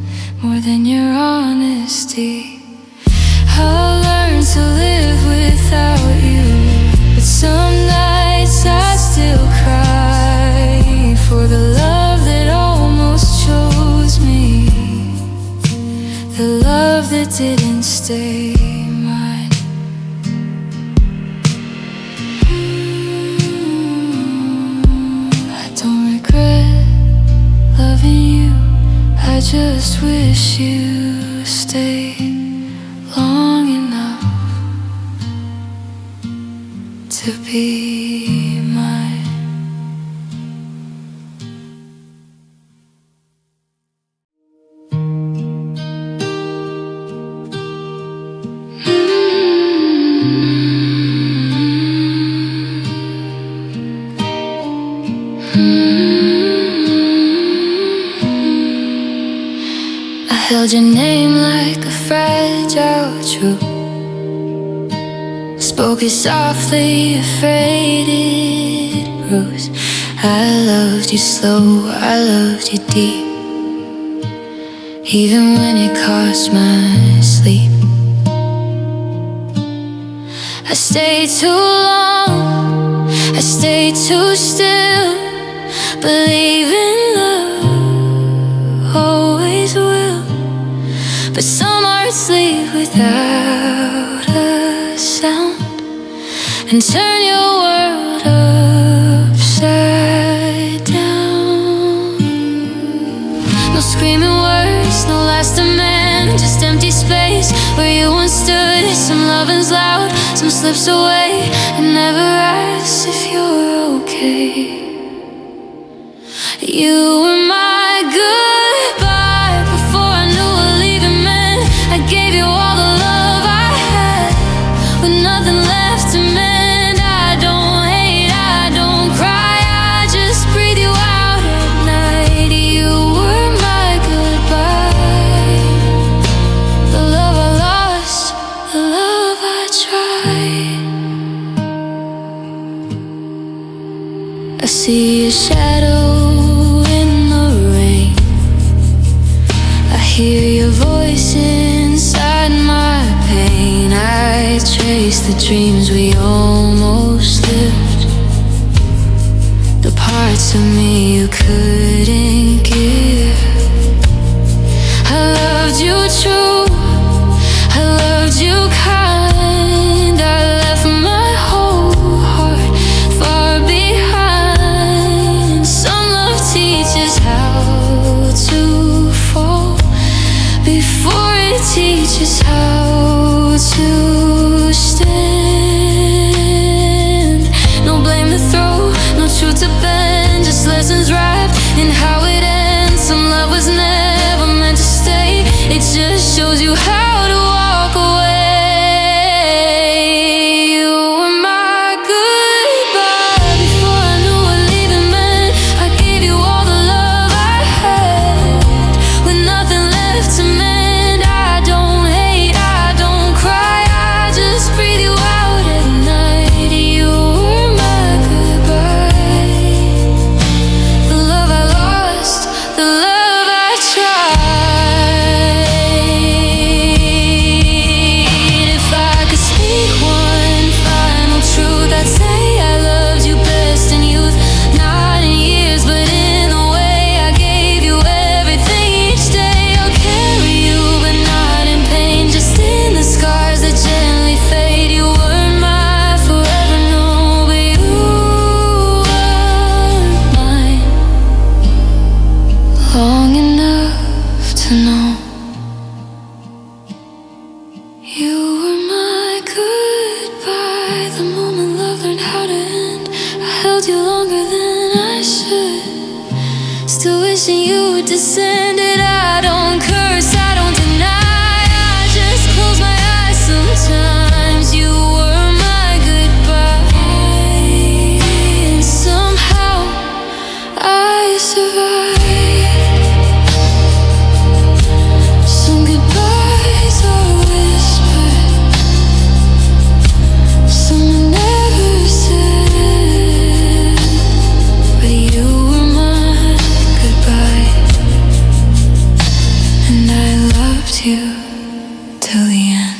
more than your honesty? I'll learn to live without you, but some nights I still cry for the love that almost chose me, the love that didn't stay mine. I don't regret loving you, I just wish you stayed long enough to be mine. I held your name like a fragile truth, spoke it softly, afraid it bruised. I loved you slow, I loved you deep, even when it cost my sleep. I stayed too long, I stayed too still, believing love always will. But some hearts leave without a sound and turn your world upside down. No screaming words, no last demand, just empty space where you once stood. Some loving's loud, some slips away, and never asks if you're okay. You were my goodbye before I knew what leaving meant. I gave you all the love I had, with nothing left to mend. I don't hate, I don't cry, I just breathe you out at night. You were my goodbye, the love I lost, the love I tried. I see a shadow in the rain, I hear your voice inside my pain. I trace the dreams we almost lived, the parts of me you couldn't give. I loved you true, I loved you kind, I left my whole heart far behind. Some love teaches how to fall before it teaches how to stand. No blame to throw, no truth to bend, just lessons wrapped in how it ends. Some love was never meant to stay, it just shows you how to walk away. You were my goodbye before I knew what leaving meant. I gave you all the love I had, with nothing left to mend. I don't hate, I don't cry, I just breathe you out at night. You were my goodbye, the love I lost, the love I tried. If I could speak one final truth, I'd say I loved you best in youth, not in years, but in the way I gave you everything each day. I'll carry you, but not in pain, just in the scars that gently fade. You were my forever, no, but you were mine long enough to know. You were my goodbye, the moment love learned how to end. I held you longer than I should, still wishing you would descended. I don't curse, I don't deny, I just close my eyes sometimes. You you till the end.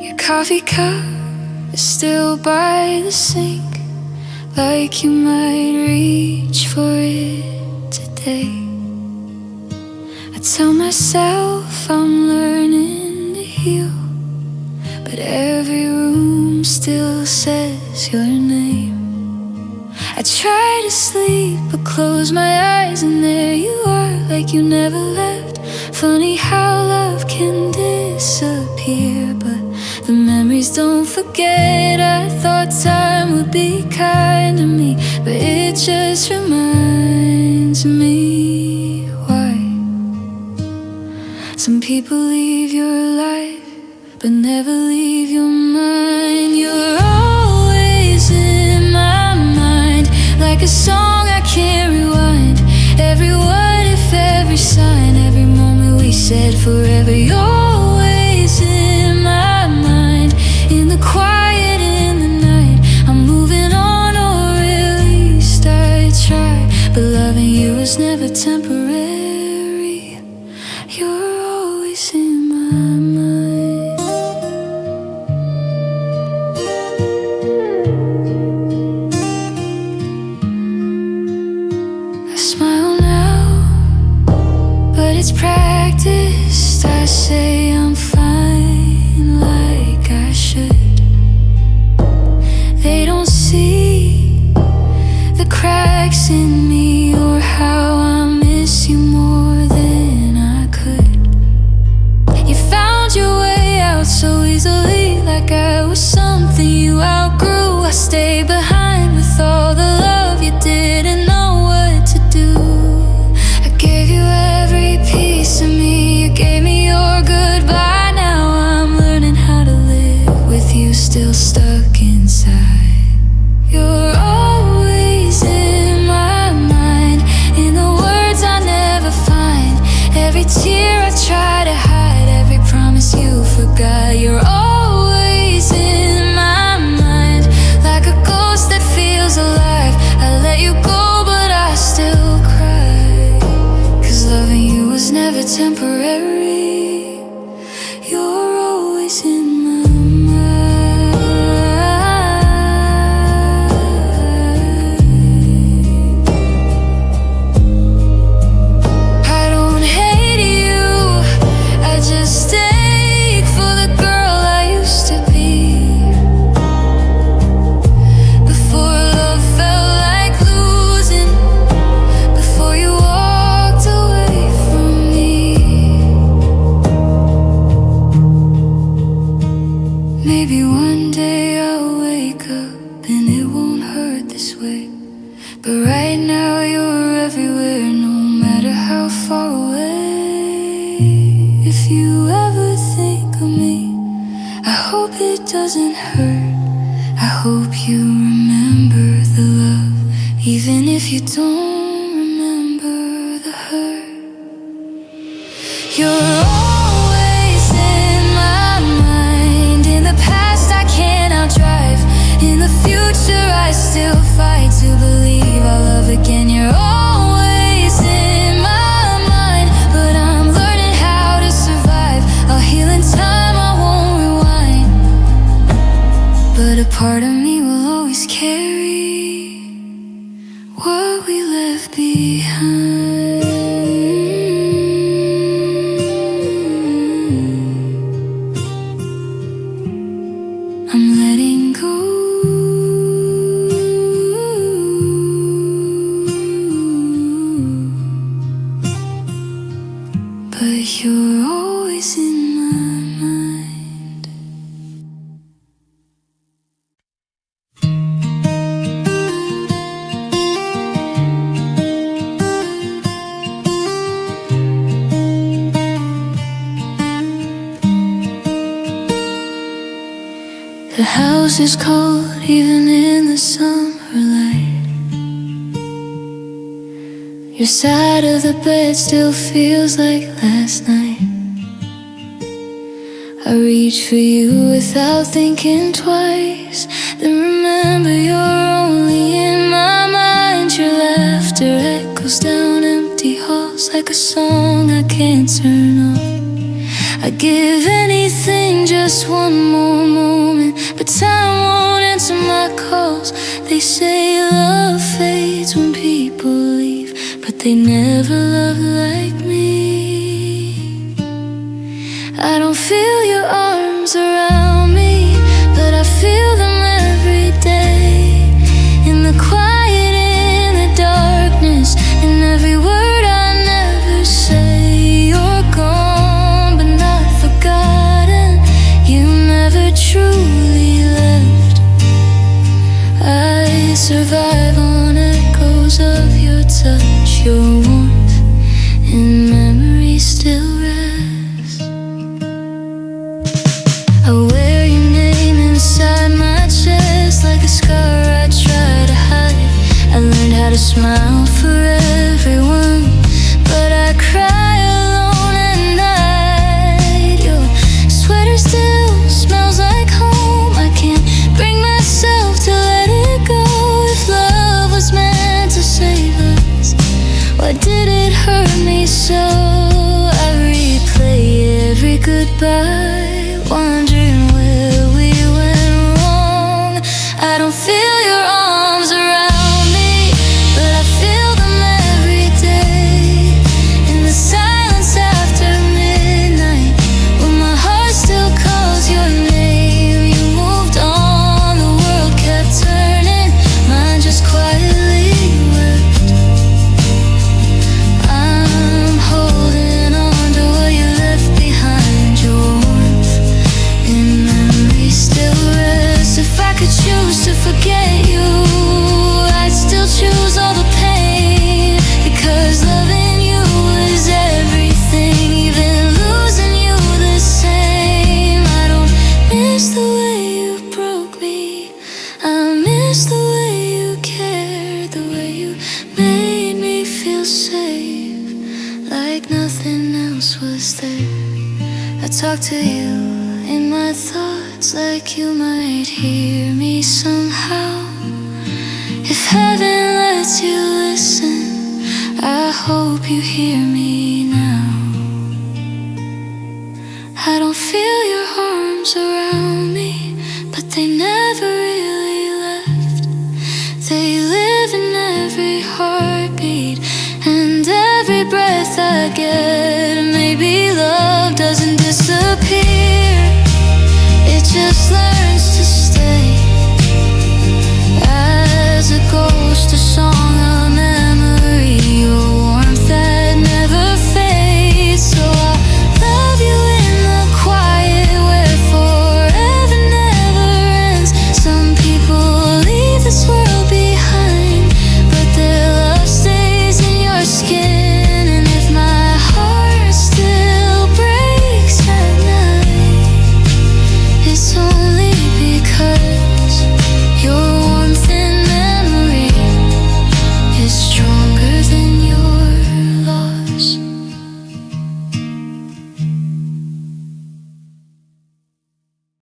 Your coffee cup is still by the sink, like you might reach for it today. I tell myself I'm learning to heal, but every room still says your name. I try to sleep but close my eyes and there you are, like you never left. Funny how love can disappear, but the memories don't forget. I thought time would be kind to me, but it just reminds me why some people leave your life but never leave your mind. You're always in my mind, like a song I can't rewind. Every what if, every sign, every moment we said forever. You're always in my mind, in the quiet, in the night. I'm moving on, or at least I try, but loving you was never temporary. You're always in my mind. I smile now, but it's practiced. I say I'm fine like I should. They don't see the cracks in me, or how I miss you more than I could. You found your way out so easily, like I was something you outgrew. I stayed behind with all the love you didn't know what to do. I gave you every piece of me, you gave me your goodbye. Now I'm learning how to live with you still stuck inside. You're always in my mind, in the words I never find. Every tear I try to hide, every promise you forgot. You're always in my mind, like a ghost that feels alive. I let you go but I still cry, 'cause loving you was never temporary. You're always in my mind. I don't hate you, I just ache for the girl I used to be. Before love felt like losing, before you walked away from me. Maybe one day I'll wake up and it won't hurt this way, but right now you're everywhere, no matter how far away. If you ever think of me, I hope it doesn't hurt. I hope you remember the love, even if you don't remember the hurt. You're always in my mind, in the past I can't outdrive, in the future I still fight to believe I'll love again. You're always in my mind, but I'm learning how to survive. I'll heal in time, I won't rewind, but a part of me will always carry what we left behind. I'm letting go, but you're always in my mind. The house is cold even in the summer light. Your side of the bed still feels like last night. I reach for you without thinking twice. Then remember you're only in my mind. Your laughter echoes down empty halls like a song I can't turn off. I'd give anything, just one more moment, but time won't answer my calls. They say love fades when people leave, but they never love like me. I don't feel your arms around me, but I feel them every day. In the quiet, in the darkness, in every word I never say. You're gone, but not forgotten. You never truly left. I survive on echoes of your touch, your warmth, and memory still rest. I wear your name inside my chest like a scar I try to hide. I learned how to smile for everyone, but I cry alone at night. Your sweater still smells like home. I can't bring myself to let it go. If love was meant to save us, why did it hurt me so? I replay every goodbye, wondering where we went wrong. I don't feel your arms around me, but I feel them every day. In the silence after midnight, when my heart still calls your name. You moved on, the world kept turning, mine just quietly wept. I'm holding on to what you left behind, your warmth and memory still rests. If I could choose to forget you, I'd still choose all the pain, because loving you was everything, even losing you the same. I don't miss the way you broke me, I miss the way you cared, the way you made me feel safe, like nothing else was there. I talk to you in my thoughts like you might hear me somehow. If heaven lets you listen, I hope you hear me now. I don't feel your arms around me, but they never really left. They live in every heartbeat and every breath I get. Maybe love doesn't disappear, it just learns to stay. As a ghost, a song, a memory, your warmth that never fades. So I'll love you in the quiet where forever never ends. Some people leave this world behind, but their love stays in your skin. And if my heart still breaks at night, it's